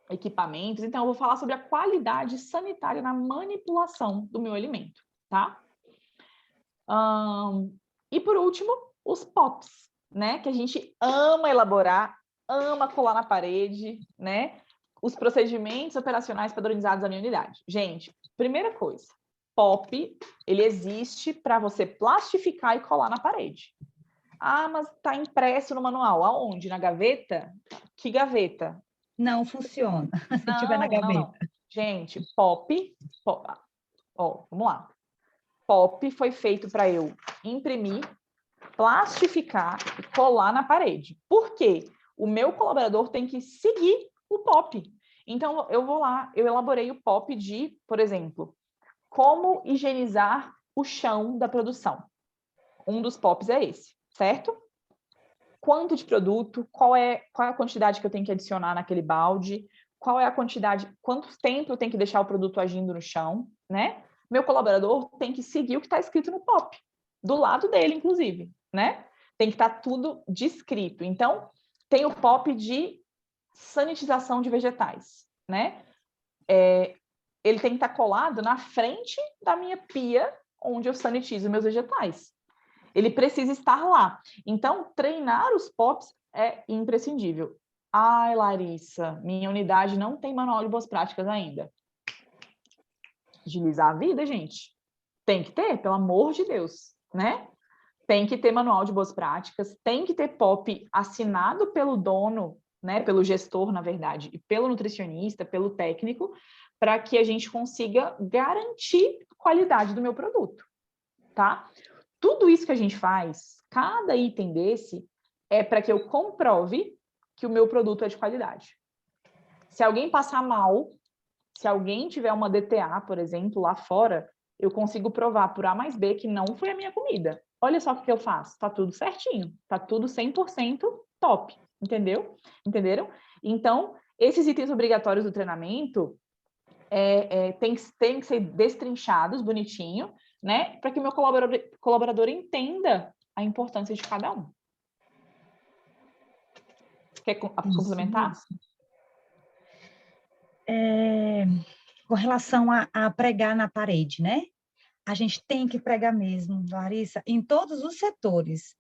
equipamentos. Então, eu vou falar sobre a qualidade sanitária na manipulação do meu alimento, tá? E, por último, os POPs, né? Que a gente ama elaborar, ama colar na parede, né? Os procedimentos operacionais padronizados da minha unidade. Gente, primeira coisa, POP, ele existe para você plastificar e colar na parede. Ah, mas está impresso no manual. Aonde? Na gaveta? Que gaveta? Não funciona se tiver na gaveta. Não. Gente, POP, ó, vamos lá. POP foi feito para eu imprimir, plastificar e colar na parede. Por quê? O meu colaborador tem que seguir o POP. Então, eu vou lá, eu elaborei o POP de, por exemplo, como higienizar o chão da produção. Um dos POPs é esse, certo? Quanto de produto, qual é a quantidade que eu tenho que adicionar naquele balde, qual é a quantidade, quanto tempo eu tenho que deixar o produto agindo no chão, né? Meu colaborador tem que seguir o que está escrito no POP, do lado dele, inclusive, né? Tem que estar tudo descrito. Então, tem o POP de sanitização de vegetais, né? Ele tem que estar colado na frente da minha pia, onde eu sanitizo meus vegetais. Ele precisa estar lá. Então, treinar os POPs é imprescindível. Ai, Larissa, minha unidade não tem manual de boas práticas ainda. Agilizar a vida, gente. Tem que ter, pelo amor de Deus, né? Tem que ter manual de boas práticas, tem que ter POP assinado pelo dono, né? Pelo gestor, na verdade, e pelo nutricionista, pelo técnico, para que a gente consiga garantir a qualidade do meu produto, tá? Tudo isso que a gente faz, cada item desse, é para que eu comprove que o meu produto é de qualidade. Se alguém passar mal, se alguém tiver uma DTA, por exemplo, lá fora, eu consigo provar por A mais B que não foi a minha comida. Olha só o que eu faço. Tá tudo certinho. Tá tudo 100% top. Entendeu? Entenderam? Então, esses itens obrigatórios do treinamento tem que ser destrinchados bonitinho, né? Para que o meu colaborador entenda a importância de cada um. Quer complementar? Com relação a pregar na parede, né? A gente tem que pregar mesmo, Larissa, em todos os setores.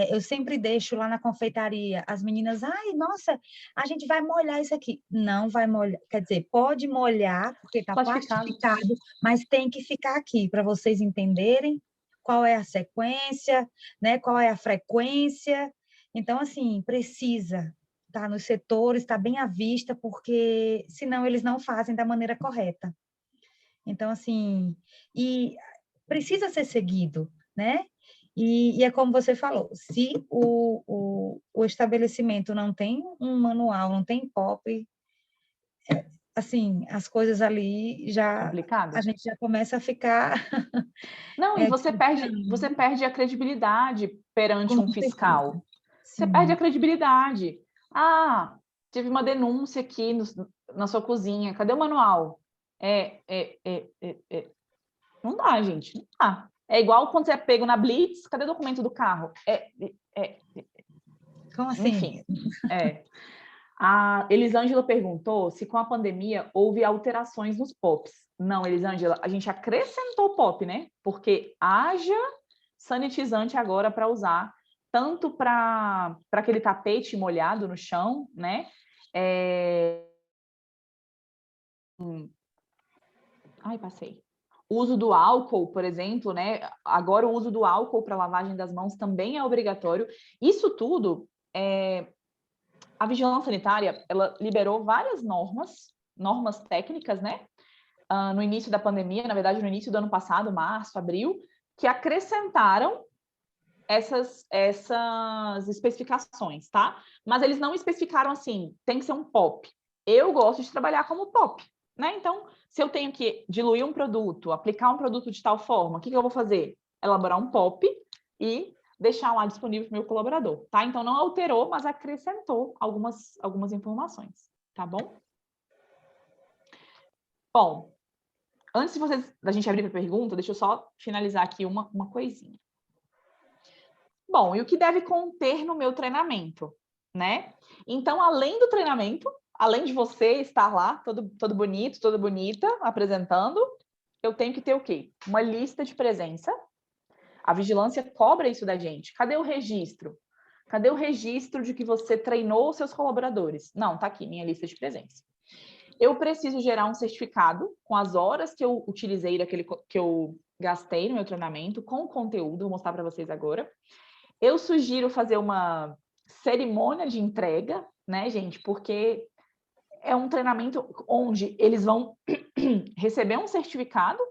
Eu sempre deixo lá na confeitaria as meninas, ai, nossa, a gente vai molhar isso aqui. Não vai molhar, quer dizer, pode molhar, porque está plastificado, mas tem que ficar aqui, para vocês entenderem qual é a sequência, né, qual é a frequência. Então, assim, precisa estar nos setores, estar bem à vista, porque senão eles não fazem da maneira correta. Então, assim, e precisa ser seguido, né? E é como você falou, se o estabelecimento não tem um manual, não tem POP, assim, as coisas ali já... Complicado. A gente já começa a ficar... Não, e você perde a credibilidade perante um fiscal. Você perde a credibilidade. Ah, tive uma denúncia aqui na sua cozinha, cadê o manual? Não dá, gente, não dá. É igual quando você é pego na Blitz, cadê o documento do carro? Como assim? Enfim, A Elisângela perguntou se com a pandemia houve alterações nos POPs. Não, Elisângela, a gente acrescentou POP, né? Porque haja sanitizante agora para usar, tanto para aquele tapete molhado no chão, né? Ai, passei. O uso do álcool, por exemplo, né? Agora o uso do álcool para lavagem das mãos também é obrigatório. Isso tudo, a Vigilância Sanitária, ela liberou várias normas, normas técnicas, né? No início da pandemia, na verdade, no início do ano passado, março, abril, que acrescentaram essas especificações, tá? Mas eles não especificaram assim, tem que ser um POP. Eu gosto de trabalhar como POP, né? Então, se eu tenho que diluir um produto, aplicar um produto de tal forma, o que eu vou fazer? Elaborar um POP e deixar lá disponível para o meu colaborador, tá? Então, não alterou, mas acrescentou algumas informações, tá bom? Bom, antes da gente abrir para pergunta, deixa eu só finalizar aqui uma coisinha. Bom, e o que deve conter no meu treinamento, né? Então, além do treinamento, além de você estar lá, todo bonito, toda bonita, apresentando, eu tenho que ter o quê? Uma lista de presença. A vigilância cobra isso da gente. Cadê o registro? Cadê o registro de que você treinou os seus colaboradores? Não, tá aqui, minha lista de presença. Eu preciso gerar um certificado com as horas que eu utilizei, que eu gastei no meu treinamento, com o conteúdo, vou mostrar para vocês agora. Eu sugiro fazer uma cerimônia de entrega, né, gente? Porque é um treinamento onde eles vão receber um certificado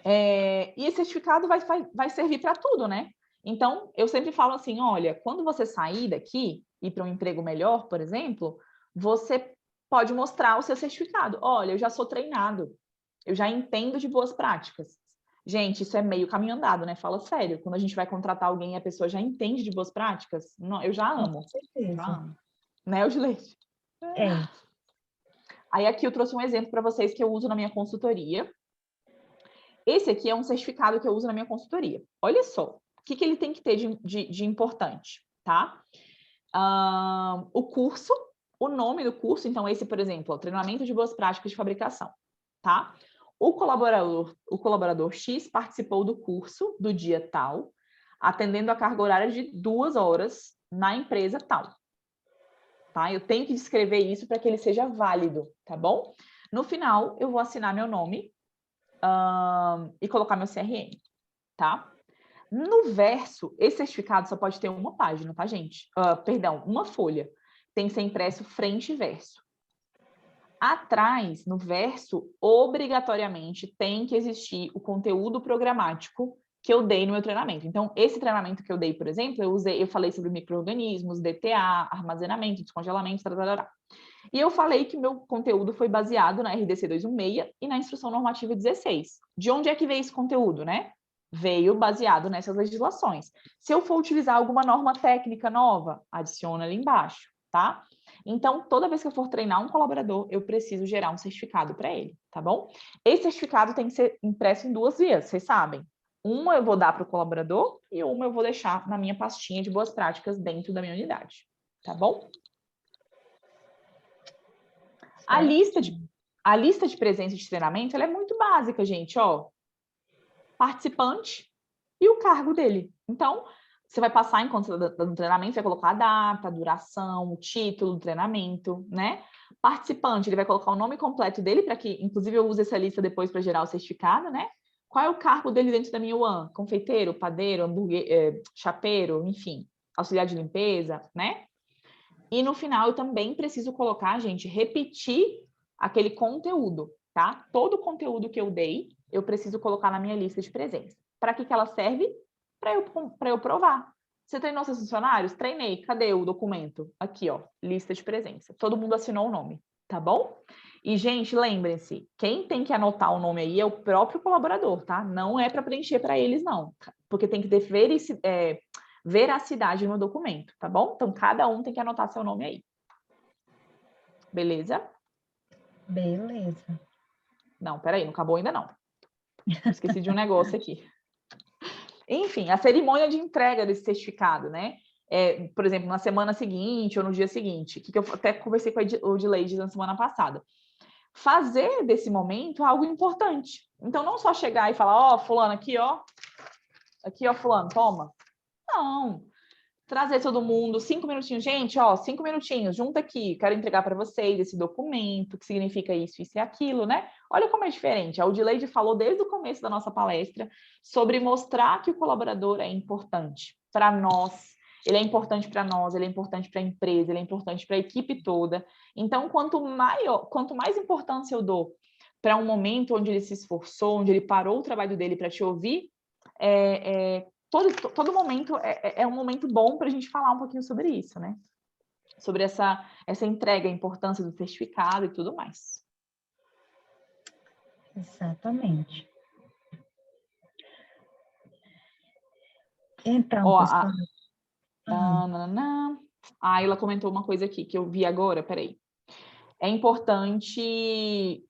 e esse certificado vai servir para tudo, né? Então, eu sempre falo assim, olha, quando você sair daqui e ir para um emprego melhor, por exemplo, você pode mostrar o seu certificado. Olha, eu já sou treinado, eu já entendo de boas práticas. Gente, isso é meio caminho andado, né? Fala sério. Quando a gente vai contratar alguém e a pessoa já entende de boas práticas, não, eu já amo. Com certeza. Já amo. Né, Odilete? É. Aí aqui eu trouxe um exemplo para vocês que eu uso na minha consultoria. Esse aqui é um certificado que eu uso na minha consultoria. Olha só, o que ele tem que ter de importante, tá? O curso, o nome do curso, então esse, por exemplo, é o treinamento de boas práticas de fabricação, tá? O colaborador X participou do curso do dia tal, atendendo a carga horária de 2 horas na empresa tal. Tá? Eu tenho que descrever isso para que ele seja válido, tá bom? No final, eu vou assinar meu nome e colocar meu CRM, tá? No verso, esse certificado só pode ter uma página, tá, gente? Perdão, uma folha. Tem que ser impresso frente e verso. Atrás, no verso, obrigatoriamente tem que existir o conteúdo programático que eu dei no meu treinamento. Então, esse treinamento que eu dei, por exemplo, eu falei sobre micro-organismos, DTA, armazenamento, descongelamento, e eu falei que meu conteúdo foi baseado na RDC 216 e na Instrução Normativa 16. De onde é que veio esse conteúdo, né? Veio baseado nessas legislações. Se eu for utilizar alguma norma técnica nova, adiciona ali embaixo, tá? Então, toda vez que eu for treinar um colaborador, eu preciso gerar um certificado para ele, tá bom? Esse certificado tem que ser impresso em 2 vias, vocês sabem. Uma eu vou dar para o colaborador e uma eu vou deixar na minha pastinha de boas práticas dentro da minha unidade, tá bom? A lista de presença de treinamento ela é muito básica, gente, ó. Participante e o cargo dele. Então, você vai passar enquanto você está dando treinamento, você vai colocar a data, a duração, o título do treinamento, né? Participante, ele vai colocar o nome completo dele, para que, inclusive, eu use essa lista depois para gerar o certificado, né? Qual é o cargo dele dentro da minha UAN? Confeiteiro, padeiro, chapeiro, enfim, auxiliar de limpeza, né? E no final eu também preciso colocar, gente, repetir aquele conteúdo, tá? Todo o conteúdo que eu dei, eu preciso colocar na minha lista de presença. Para que ela serve? Para eu provar. Você treinou seus funcionários? Treinei. Cadê o documento? Aqui, ó, lista de presença. Todo mundo assinou o nome, tá bom? E, gente, lembrem-se, quem tem que anotar o nome aí é o próprio colaborador, tá? Não é para preencher para eles, não. Porque tem que ter veracidade no documento, tá bom? Então, cada um tem que anotar seu nome aí. Beleza? Beleza. Não, peraí, não acabou ainda não. Esqueci de um negócio aqui. Enfim, a cerimônia de entrega desse certificado, né? Por exemplo, na semana seguinte ou no dia seguinte, que eu até conversei com o Dileide na semana passada. Fazer desse momento algo importante. Então, não só chegar e falar, ó, fulano, aqui, ó, fulano, toma. Não. Trazer todo mundo, 5 minutinhos. Gente, ó, 5 minutinhos, junta aqui, quero entregar para vocês esse documento, que significa isso e aquilo, né? Olha como é diferente. A Odileide falou desde o começo da nossa palestra sobre mostrar que o colaborador é importante para nós. ele é importante para nós, ele é importante para a empresa, ele é importante para a equipe toda. Então, quanto mais importância eu dou para um momento onde ele se esforçou, onde ele parou o trabalho dele para te ouvir, todo momento é um momento bom para a gente falar um pouquinho sobre isso, né? Sobre essa entrega, a importância do certificado e tudo mais. Exatamente. Então, Ó, pessoal... a Ayla comentou uma coisa aqui que eu vi agora, peraí. É importante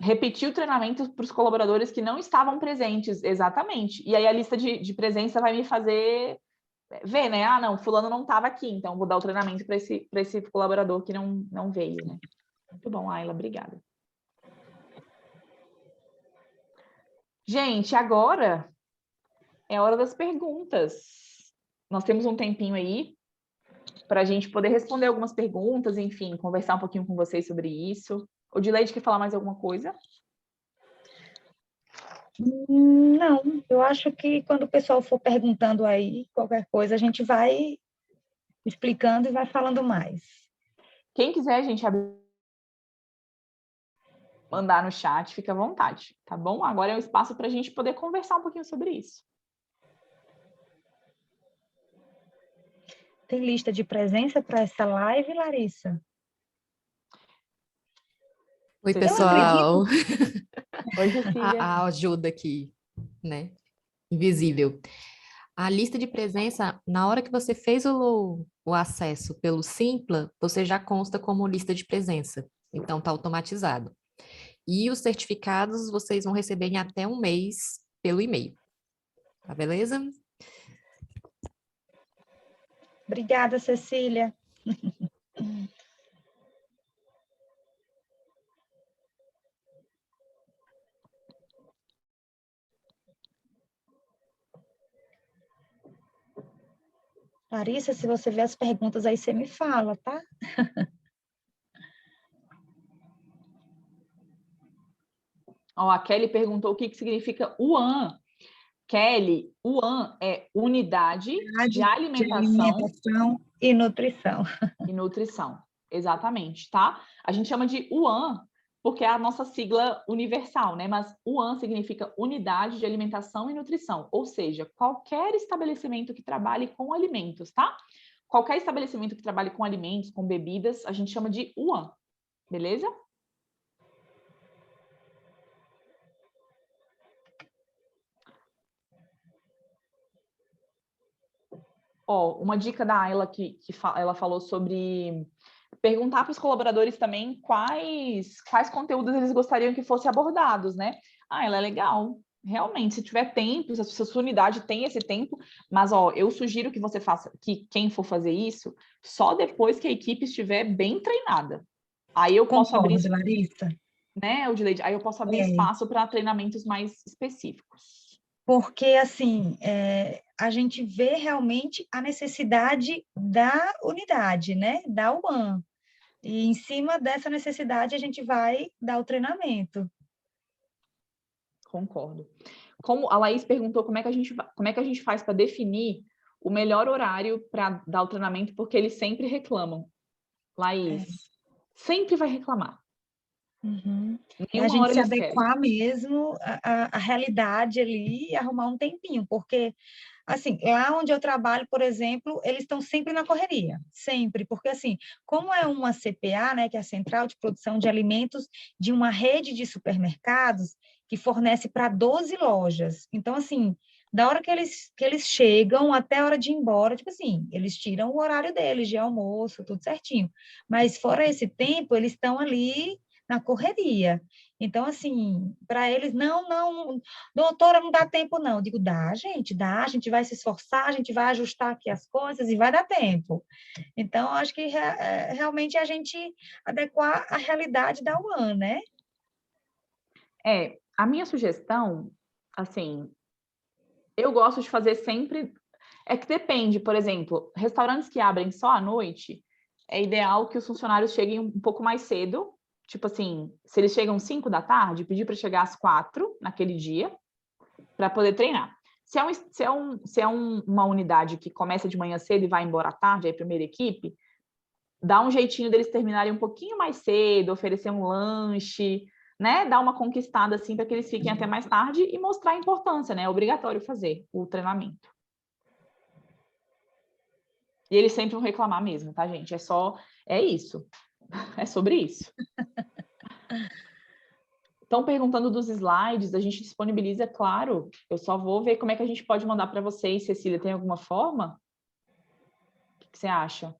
repetir o treinamento para os colaboradores que não estavam presentes, exatamente. E aí a lista de presença vai me fazer ver, né? Ah, não, fulano não estava aqui, então vou dar o treinamento para esse colaborador que não veio, né? Muito bom, Ayla, obrigada. Gente, agora é a hora das perguntas. Nós temos um tempinho aí para a gente poder responder algumas perguntas, enfim, conversar um pouquinho com vocês sobre isso. O Dileide quer falar mais alguma coisa? Não, eu acho que quando o pessoal for perguntando aí, qualquer coisa, a gente vai explicando e vai falando mais. Quem quiser, gente, mandar no chat, fica à vontade, tá bom? Agora é o espaço para a gente poder conversar um pouquinho sobre isso. Tem lista de presença para essa live, Larissa? Oi, pessoal. Oi, Cecília. A ajuda aqui, né? Invisível. A lista de presença, na hora que você fez o acesso pelo Simpla, você já consta como lista de presença. Então, está automatizado. E os certificados vocês vão receber em até um mês pelo e-mail. Tá beleza? Obrigada, Cecília. Larissa, se você ver as perguntas aí, você me fala, tá? Ó, a Kelly perguntou o que significa UAN. Kelly, UAN é Unidade de Alimentação e Nutrição. E Nutrição, exatamente, tá? A gente chama de UAN porque é a nossa sigla universal, né? Mas UAN significa Unidade de Alimentação e Nutrição, ou seja, qualquer estabelecimento que trabalhe com alimentos, tá? Qualquer estabelecimento que trabalhe com alimentos, com bebidas, a gente chama de UAN, beleza? Ó, uma dica da Ayla que ela falou sobre perguntar para os colaboradores também quais conteúdos eles gostariam que fossem abordados, né? Ah, ela é legal. Realmente, se tiver tempo, se a sua unidade tem esse tempo, mas ó, eu sugiro que você faça, que quem for fazer isso, só depois que a equipe estiver bem treinada. Aí eu posso abrir, Larissa. Né, Odileide? Aí eu posso abrir espaço para treinamentos mais específicos. Porque, assim, a gente vê realmente a necessidade da unidade, né? Da UAN. E em cima dessa necessidade, a gente vai dar o treinamento. Concordo. Como a Laís perguntou como é que a gente faz para definir o melhor horário para dar o treinamento, porque eles sempre reclamam. Laís, sempre vai reclamar. Uhum. A gente se adequar mesmo à realidade ali e arrumar um tempinho, porque, assim, lá onde eu trabalho, por exemplo, eles estão sempre na correria, sempre, porque, assim, como é uma CPA, né, que é a Central de Produção de Alimentos de uma rede de supermercados que fornece para 12 lojas, então, assim, da hora que eles chegam até a hora de ir embora, tipo assim, eles tiram o horário deles de almoço, tudo certinho, mas fora esse tempo, eles estão ali na correria. Então, assim, para eles, não, doutora, não dá tempo, não. Eu digo, dá, a gente vai se esforçar, a gente vai ajustar aqui as coisas e vai dar tempo. Então, acho que realmente a gente adequar a realidade da UAN, né? A minha sugestão, assim, eu gosto de fazer sempre, é que depende, por exemplo, restaurantes que abrem só à noite, é ideal que os funcionários cheguem um pouco mais cedo, tipo assim, se eles chegam 5 da tarde, pedir para chegar às 4 naquele dia, para poder treinar. Uma unidade que começa de manhã cedo e vai embora à tarde, aí a primeira equipe, dá um jeitinho deles terminarem um pouquinho mais cedo, oferecer um lanche, né? Dar uma conquistada assim para que eles fiquem até mais tarde e mostrar a importância, né? É obrigatório fazer o treinamento. E eles sempre vão reclamar mesmo, tá, gente? É isso. É sobre isso. Estão perguntando dos slides, a gente disponibiliza, claro. Eu só vou ver como é que a gente pode mandar para vocês. Cecília, tem alguma forma? O que você acha?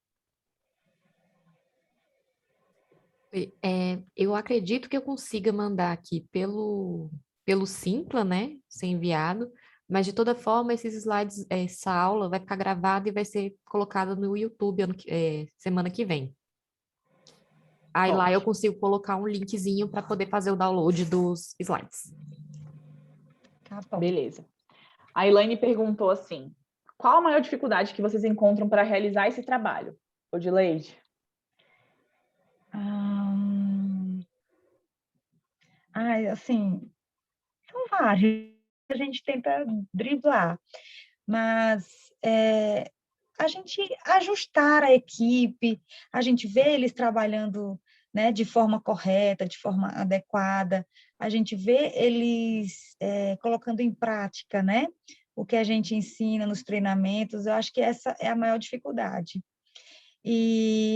Eu acredito que eu consiga mandar aqui pelo Simpla, né? Ser enviado. Mas, de toda forma, esses slides, essa aula vai ficar gravada e vai ser colocada no YouTube semana que vem. Aí lá eu consigo colocar um linkzinho para poder fazer o download dos slides. Tá bom. Beleza. A Elaine perguntou assim, qual a maior dificuldade que vocês encontram para realizar esse trabalho? Odileide? Assim, são vários. A gente tenta driblar, mas a gente ajustar a equipe, a gente vê eles trabalhando, né, de forma correta, de forma adequada, a gente vê eles colocando em prática, né, o que a gente ensina nos treinamentos. Eu acho que essa é a maior dificuldade.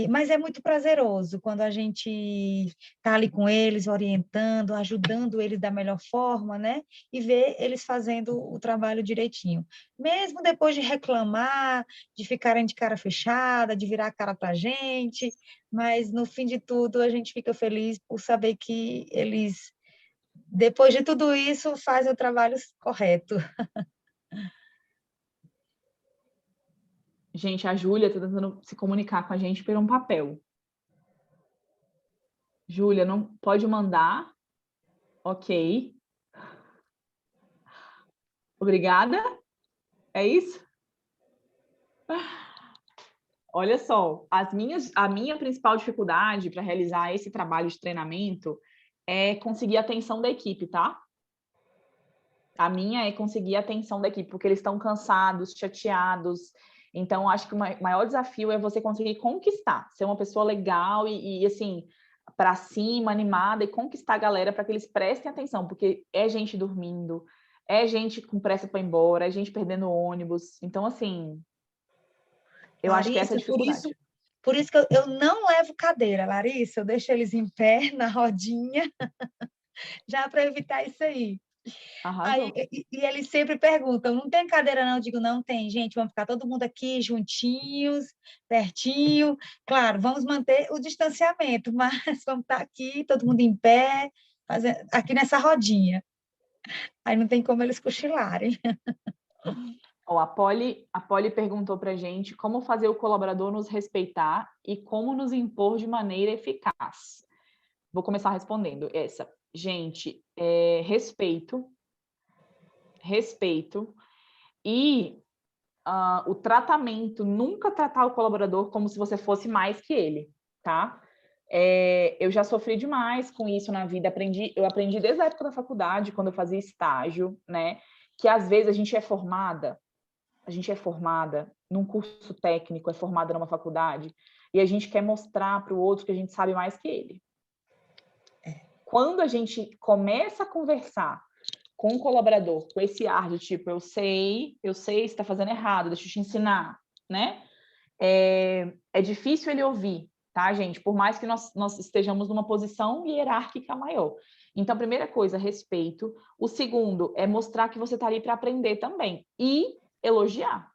Mas é muito prazeroso quando a gente está ali com eles, orientando, ajudando eles da melhor forma, né? E ver eles fazendo o trabalho direitinho. Mesmo depois de reclamar, de ficarem de cara fechada, de virar a cara para a gente, mas no fim de tudo a gente fica feliz por saber que eles, depois de tudo isso, fazem o trabalho correto. Gente, a Júlia está tentando se comunicar com a gente por um papel. Júlia, não pode mandar? Ok. Obrigada. É isso? Olha só, a minha principal dificuldade para realizar esse trabalho de treinamento é conseguir a atenção da equipe, tá? A minha é conseguir a atenção da equipe, porque eles estão cansados, chateados. Então, acho que o maior desafio é você conseguir conquistar, ser uma pessoa legal e assim, para cima, animada, e conquistar a galera para que eles prestem atenção, porque é gente dormindo, é gente com pressa para ir embora, é gente perdendo o ônibus. Então, assim, eu acho que essa é a dificuldade. Por isso que eu não levo cadeira, Larissa, eu deixo eles em pé, na rodinha, já para evitar isso aí. Arrasou. E eles sempre perguntam, não tem cadeira não? Eu digo, não tem, gente, vamos ficar todo mundo aqui juntinhos, pertinho. Claro, vamos manter o distanciamento, mas vamos estar aqui, todo mundo em pé, aqui nessa rodinha. Aí não tem como eles cochilarem. A Polly perguntou para a gente como fazer o colaborador nos respeitar e como nos impor de maneira eficaz. Vou começar respondendo essa. Gente, respeito e o tratamento, nunca tratar o colaborador como se você fosse mais que ele, tá? Eu já sofri demais com isso na vida, eu aprendi desde a época da faculdade, quando eu fazia estágio, né? Que às vezes a gente é formada num curso técnico, é formada numa faculdade, e a gente quer mostrar para o outro que a gente sabe mais que ele. Quando a gente começa a conversar com o colaborador, com esse ar de tipo, eu sei, você está fazendo errado, deixa eu te ensinar, né? É difícil ele ouvir, tá, gente? Por mais que nós estejamos numa posição hierárquica maior. Então, a primeira coisa, respeito. O segundo é mostrar que você está ali para aprender também. E elogiar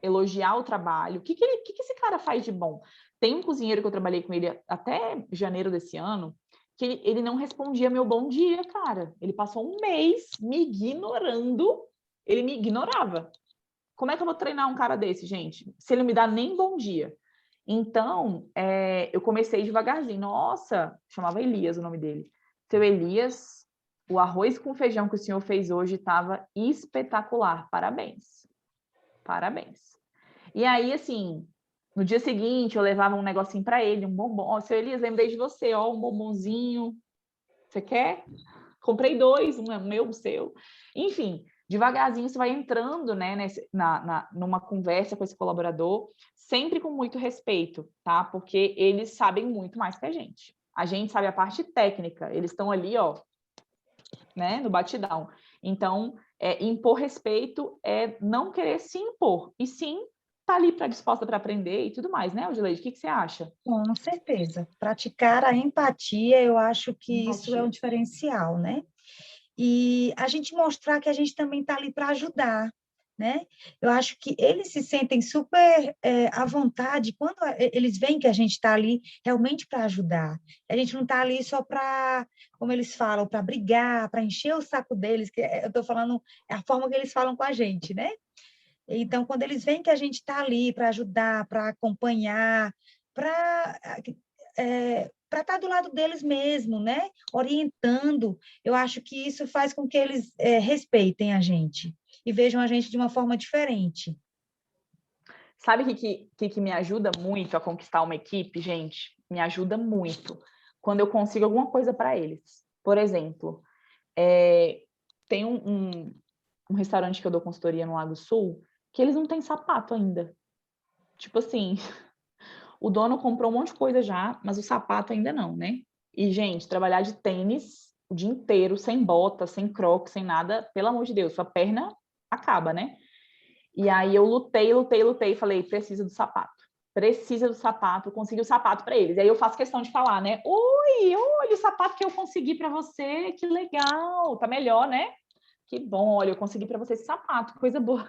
o trabalho. O que esse cara faz de bom? Tem um cozinheiro que eu trabalhei com ele até janeiro desse ano, que ele não respondia meu bom dia, cara. Ele passou um mês me ignorando, ele me ignorava. Como é que eu vou treinar um cara desse, gente? Se ele não me dá nem bom dia. Então, eu comecei devagarzinho. Nossa, chamava Elias o nome dele. Seu Elias, o arroz com feijão que o senhor fez hoje estava espetacular. Parabéns. Parabéns. E aí, assim, no dia seguinte, eu levava um negocinho para ele, um bombom. Ó, seu Elias, lembrei de você, ó, um bombonzinho. Você quer? Comprei 2, um é meu, um seu. Enfim, devagarzinho você vai entrando, né, numa conversa com esse colaborador, sempre com muito respeito, tá? Porque eles sabem muito mais que a gente. A gente sabe a parte técnica, eles estão ali, ó, né, no batidão. Então, impor respeito é não querer se impor, e sim estar ali disposta para aprender e tudo mais, né, Odileide? O que você acha? Com certeza. Praticar a empatia, eu acho que isso é um Empatia. diferencial, né? E a gente mostrar que a gente também está ali para ajudar, né? Eu acho que eles se sentem super à vontade quando eles veem que a gente está ali realmente para ajudar. A gente não está ali só para, como eles falam, para brigar, para encher o saco deles, que eu estou falando, é a forma que eles falam com a gente, né? Então, quando eles veem que a gente está ali para ajudar, para acompanhar, para para estar do lado deles mesmo, né? Orientando, eu acho que isso faz com que eles respeitem a gente e vejam a gente de uma forma diferente. Sabe o que me ajuda muito a conquistar uma equipe, gente? Me ajuda muito quando eu consigo alguma coisa para eles. Por exemplo, tem um restaurante que eu dou consultoria no Lago Sul que eles não têm sapato ainda. Tipo assim, o dono comprou um monte de coisa já, mas o sapato ainda não, né? E, gente, trabalhar de tênis o dia inteiro, sem bota, sem crocs, sem nada, pelo amor de Deus, sua perna acaba, né? E aí eu lutei e falei, precisa do sapato, eu consegui o sapato para eles. E aí eu faço questão de falar, né? Oi, olha o sapato que eu consegui para você, que legal, tá melhor, né? Que bom, olha, eu consegui para você esse sapato, coisa boa.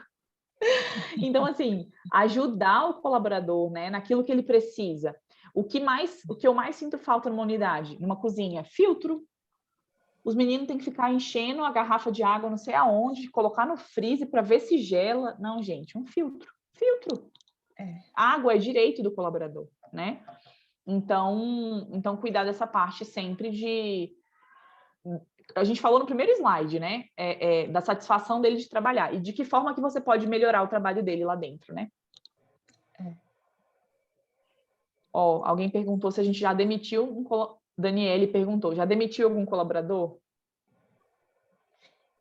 Então, assim, ajudar o colaborador, né, naquilo que ele precisa. O que eu mais sinto falta numa unidade, numa cozinha? Filtro. Os meninos têm que ficar enchendo a garrafa de água não sei aonde, colocar no freezer para ver se gela. Não, gente, um filtro. Filtro. Água é direito do colaborador, né? Então cuidar dessa parte sempre de... A gente falou no primeiro slide, né? Da satisfação dele de trabalhar. E de que forma que você pode melhorar o trabalho dele lá dentro, né? Ó, alguém perguntou se a gente já demitiu Daniele perguntou, já demitiu algum colaborador?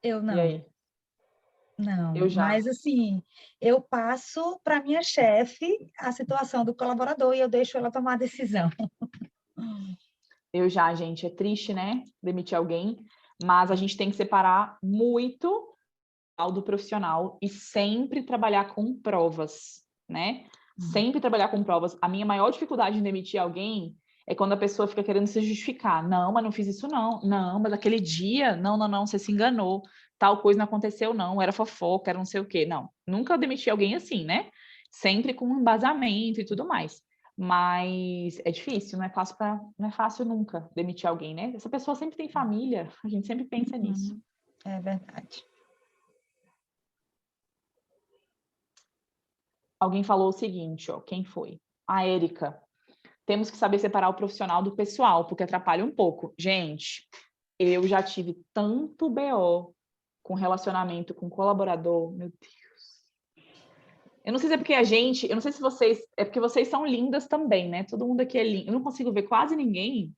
Eu E não. aí? Não, Eu já. mas assim, eu passo para minha chefe a situação do colaborador e eu deixo ela tomar a decisão. Eu já, gente. É triste, né? Demitir alguém, mas a gente tem que separar muito do profissional e sempre trabalhar com provas, né? Sempre trabalhar com provas. A minha maior dificuldade em demitir alguém é quando a pessoa fica querendo se justificar. Não, mas não fiz isso não. Não, mas aquele dia, não, você se enganou. Tal coisa não aconteceu não, era fofoca, era não sei o quê. Não, nunca demiti alguém assim, né? Sempre com embasamento e tudo mais. Mas é difícil, não é fácil nunca demitir alguém, né? Essa pessoa sempre tem família, a gente sempre pensa nisso. É verdade. Alguém falou o seguinte, ó, quem foi? A Érica. Temos que saber separar o profissional do pessoal, porque atrapalha um pouco. Gente, eu já tive tanto BO com relacionamento com colaborador, meu Deus. Eu não sei se é porque eu não sei se vocês, é porque vocês são lindas também, né? Todo mundo aqui é lindo. Eu não consigo ver quase ninguém,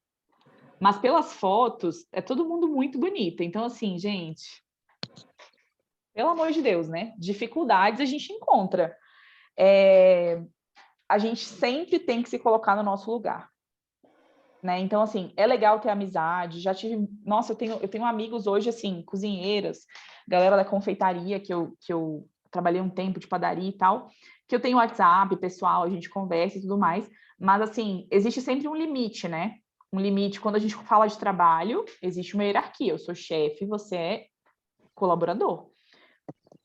mas pelas fotos, é todo mundo muito bonito. Então, assim, gente, pelo amor de Deus, né? Dificuldades a gente encontra. A gente sempre tem que se colocar no nosso lugar. Né? Então, assim, é legal ter amizade. Já tive. Nossa, eu tenho amigos hoje, assim, cozinheiras, galera da confeitaria, que eu trabalhei um tempo de padaria e tal, que eu tenho WhatsApp, pessoal, a gente conversa e tudo mais. Mas, assim, existe sempre um limite, né? Um limite, quando a gente fala de trabalho, existe uma hierarquia. Eu sou chefe, você é colaborador.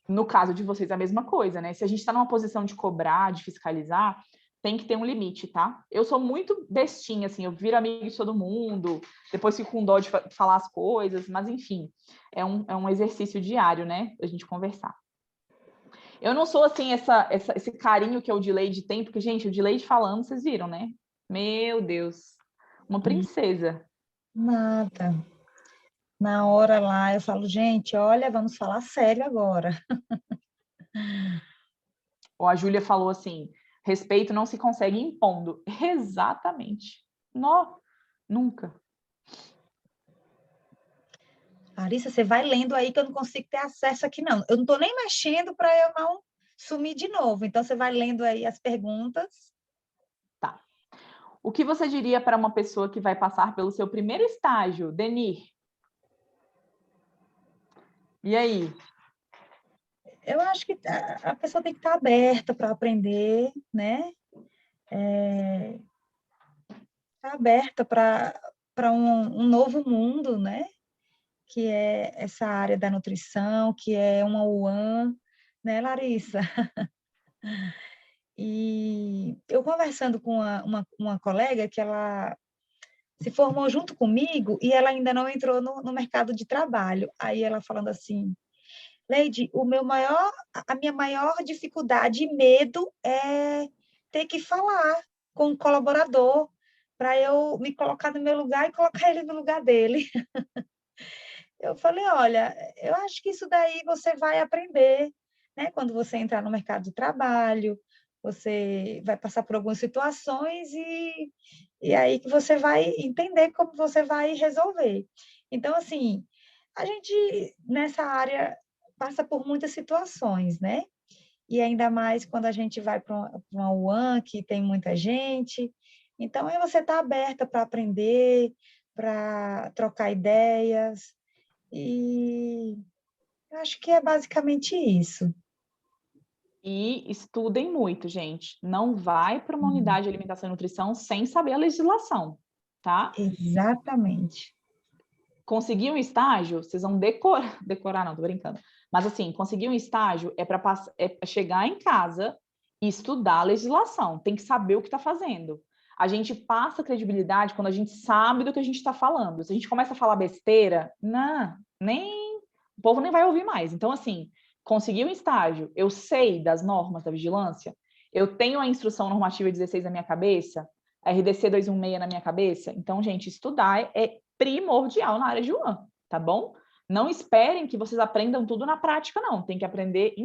No caso de vocês, a mesma coisa, né? Se a gente está numa posição de cobrar, de fiscalizar, tem que ter um limite, tá? Eu sou muito bestinha, assim, eu viro amiga de todo mundo, depois fico com dó de falar as coisas, mas enfim, é um exercício diário, né? A gente conversar. Eu não sou, assim, esse carinho que é o Dileide tem, porque, gente, o Dileide falando, vocês viram, né? Meu Deus, uma princesa. Nada. Na hora lá, eu falo, gente, olha, vamos falar sério agora. Ou a Júlia falou assim, respeito não se consegue impondo. Exatamente. Nunca. Larissa, você vai lendo aí que eu não consigo ter acesso aqui, não. Eu não estou nem mexendo para eu não sumir de novo. Então, você vai lendo aí as perguntas. Tá. O que você diria para uma pessoa que vai passar pelo seu primeiro estágio, Denir? E aí? Eu acho que a pessoa tem que estar aberta para aprender, né? Estar aberta para um novo mundo, né? Que é essa área da nutrição, que é uma UAN, né, Larissa? E eu conversando com uma colega que ela se formou junto comigo e ela ainda não entrou no mercado de trabalho. Aí ela falando assim, Leide, a minha maior dificuldade e medo é ter que falar com um colaborador para eu me colocar no meu lugar e colocar ele no lugar dele. Eu falei, olha, eu acho que isso daí você vai aprender, né? Quando você entrar no mercado de trabalho, você vai passar por algumas situações e aí que você vai entender como você vai resolver. Então, assim, a gente nessa área passa por muitas situações, né? E ainda mais quando a gente vai para uma UAN, que tem muita gente. Então, aí você está aberta para aprender, para trocar ideias, e eu acho que é basicamente isso. E estudem muito, gente. Não vai para uma unidade de alimentação e nutrição sem saber a legislação, tá? Exatamente. Conseguir um estágio, vocês vão decorar, decorar não, tô brincando. Mas assim, conseguir um estágio é para chegar em casa e estudar a legislação, tem que saber o que está fazendo. A gente passa credibilidade quando a gente sabe do que a gente está falando. Se a gente começa a falar besteira, não, nem o povo nem vai ouvir mais. Então, assim, conseguir um estágio, eu sei das normas da vigilância, eu tenho a instrução normativa 16 na minha cabeça, a RDC 216 na minha cabeça. Então, gente, estudar é primordial na área de UAN, tá bom? Não esperem que vocês aprendam tudo na prática, não. Tem que aprender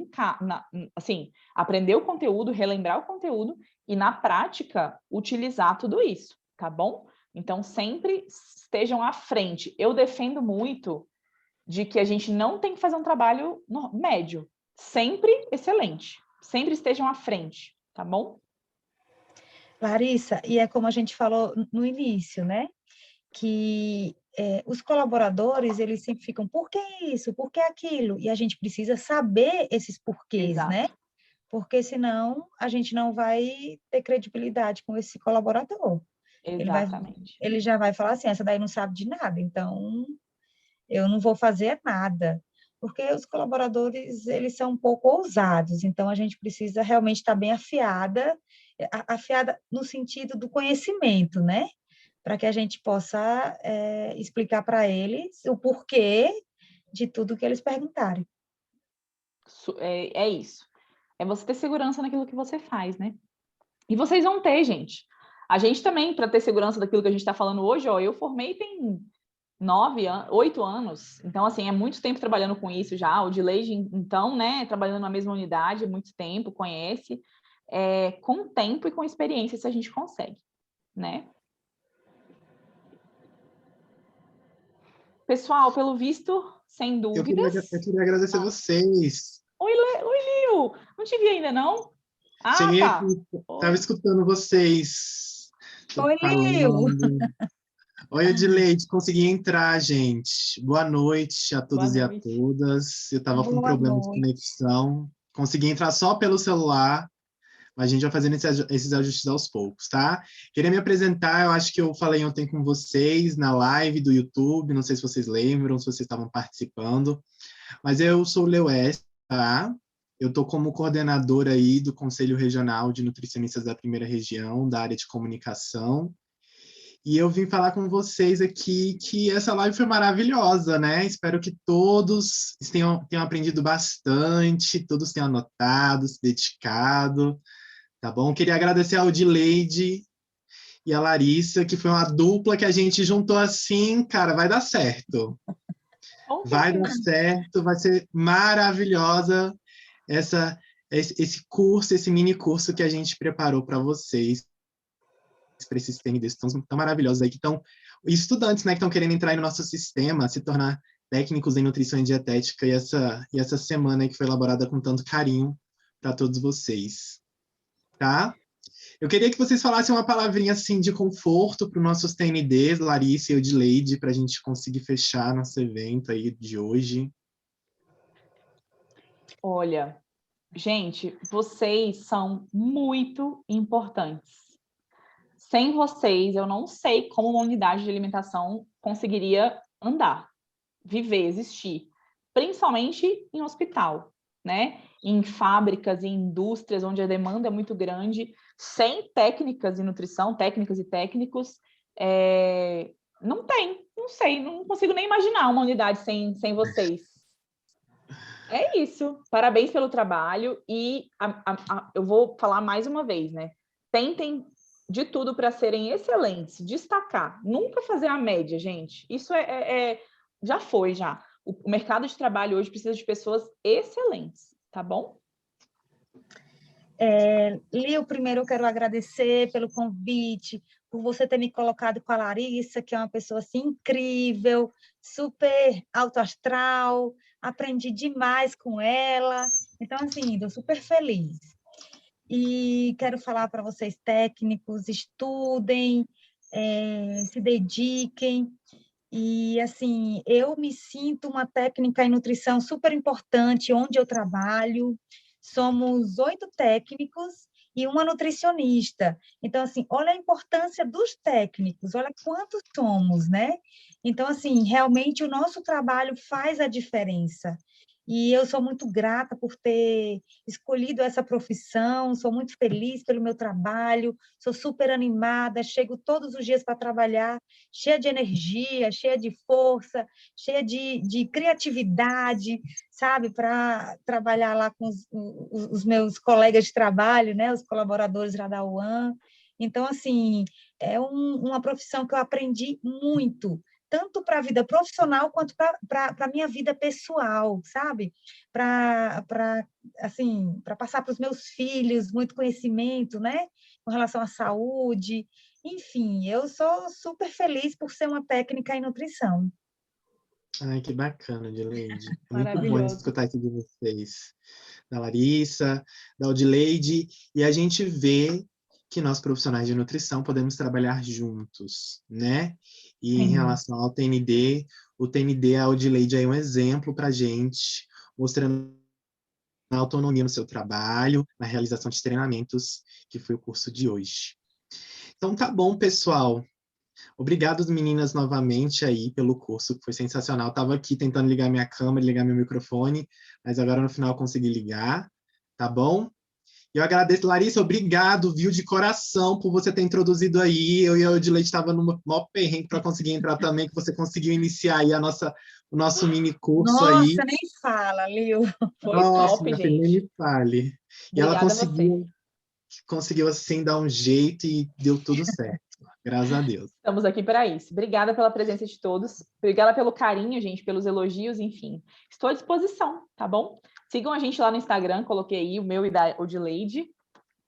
assim, aprender o conteúdo, relembrar o conteúdo e, na prática, utilizar tudo isso, tá bom? Então, sempre estejam à frente. Eu defendo muito de que a gente não tem que fazer um trabalho médio. Sempre excelente. Sempre estejam à frente, tá bom? Larissa, e é como a gente falou no início, né? Que os colaboradores, eles sempre ficam, por que isso? Por que aquilo? E a gente precisa saber esses porquês, né? Exato. Porque senão a gente não vai ter credibilidade com esse colaborador. Exatamente. Ele já vai falar assim, essa daí não sabe de nada, então eu não vou fazer nada. Porque os colaboradores, eles são um pouco ousados, então a gente precisa realmente estar bem afiada no sentido do conhecimento, né? Para que a gente possa explicar para eles o porquê de tudo que eles perguntarem. É isso. É você ter segurança naquilo que você faz, né? E vocês vão ter, gente. A gente também, para ter segurança daquilo que a gente está falando hoje, ó, eu formei tem 8 anos. Então, assim, é muito tempo trabalhando com isso já. O Dileide, então, né, trabalhando na mesma unidade há muito tempo, conhece. Com tempo e com experiência, se a gente consegue, né? Pessoal, pelo visto, sem dúvidas. Eu queria agradecer vocês. Oi, Liu! Não te vi ainda, não? Ah, Cheguei tá. aqui, estava escutando vocês Oi, Lil! falando. Oi, Edileide, consegui entrar, gente. Boa noite a Boa todos e a noite. todas. Eu estava com Boa problema de noite. conexão. Consegui entrar só pelo celular, mas a gente vai fazendo esses ajustes aos poucos, tá? Queria me apresentar, eu acho que eu falei ontem com vocês na live do YouTube, não sei se vocês lembram, se vocês estavam participando, mas eu sou o Leués, tá? Eu estou como coordenador aí do Conselho Regional de Nutricionistas da Primeira Região, da área de comunicação, e eu vim falar com vocês aqui que essa live foi maravilhosa, né? Espero que todos tenham aprendido bastante, todos tenham anotado, se dedicado, tá bom? Queria agradecer ao Dileide e a Larissa, que foi uma dupla que a gente juntou assim, cara, vai dar certo. Vai dar certo, vai ser maravilhosa esse curso, esse mini curso que a gente preparou para vocês, para esses TNDs tão maravilhosos aí, que estão, estudantes, né, que estão querendo entrar aí no nosso sistema, se tornar técnicos em nutrição e dietética, e essa semana aí que foi elaborada com tanto carinho para todos vocês, tá? Eu queria que vocês falassem uma palavrinha assim de conforto para os nossos TNDs, Larissa e Odileide, para a gente conseguir fechar nosso evento aí de hoje. Olha, gente, vocês são muito importantes. Sem vocês, eu não sei como uma unidade de alimentação conseguiria andar, viver, existir, principalmente em hospital, né? Em fábricas, em indústrias, onde a demanda é muito grande, sem técnicas em nutrição, técnicas e técnicos, não tem, não sei, não consigo nem imaginar uma unidade sem vocês. É isso. Parabéns pelo trabalho e eu vou falar mais uma vez, né? Tentem de tudo para serem excelentes, destacar, nunca fazer a média, gente. Isso já foi, já. O mercado de trabalho hoje precisa de pessoas excelentes, tá bom? Lio, primeiro eu quero agradecer pelo convite, por você ter me colocado com a Larissa, que é uma pessoa assim, incrível, super alto astral, aprendi demais com ela, então, assim, estou super feliz. E quero falar para vocês, técnicos, estudem, se dediquem. E, assim, eu me sinto uma técnica em nutrição super importante onde eu trabalho. Somos 8 técnicos e uma nutricionista. Então, assim, olha a importância dos técnicos, olha quantos somos, né? Então, assim, realmente o nosso trabalho faz a diferença. E eu sou muito grata por ter escolhido essa profissão, sou muito feliz pelo meu trabalho, sou super animada, chego todos os dias para trabalhar cheia de energia, cheia de força, cheia de criatividade, sabe, para trabalhar lá com os meus colegas de trabalho, né, os colaboradores lá da UAN. Então, assim, é uma profissão que eu aprendi muito, tanto para a vida profissional quanto para a minha vida pessoal, sabe? Assim, para passar para os meus filhos muito conhecimento, né? Com relação à saúde. Enfim, eu sou super feliz por ser uma técnica em nutrição. Ai, que bacana, Odileide. É muito bom Maravilhoso. escutar isso de vocês. Da Larissa, da Odileide, e a gente vê que nós, profissionais de nutrição, podemos trabalhar juntos, né? E em relação ao TND, o TND, a Odileide é um exemplo para a gente, mostrando a autonomia no seu trabalho, na realização de treinamentos, que foi o curso de hoje. Então tá bom, pessoal. Obrigado, meninas, novamente aí pelo curso, que foi sensacional. Estava aqui tentando ligar minha câmera, ligar meu microfone, mas agora no final eu consegui ligar, tá bom? E eu agradeço, Larissa, obrigado, viu, de coração, por você ter introduzido aí. Eu e a Odileide estava no maior perrengue para conseguir entrar também, que você conseguiu iniciar aí o nosso mini curso aí. Nossa, nem fala, Lil. Foi Nossa, top, minha filha, nem gente. me fale. E ela Obrigada a você. conseguiu assim dar um jeito e deu tudo certo. Graças a Deus. Estamos aqui para isso. Obrigada pela presença de todos. Obrigada pelo carinho, gente, pelos elogios, enfim. Estou à disposição, tá bom? Sigam a gente lá no Instagram, coloquei aí o meu e da Odileide,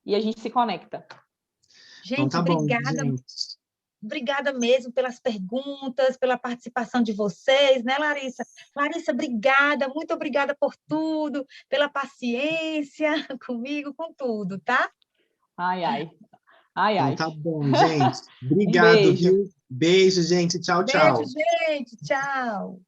e a gente se conecta. Gente, Então tá bom, obrigada. gente. Obrigada mesmo pelas perguntas, pela participação de vocês, né, Larissa? Larissa, obrigada, muito obrigada por tudo, pela paciência comigo, com tudo, tá? Ai, ai. Ai, Então ai. tá bom, gente. Um Obrigado, beijo. viu? Beijo, gente. Tchau, Beijo, tchau. gente. Tchau.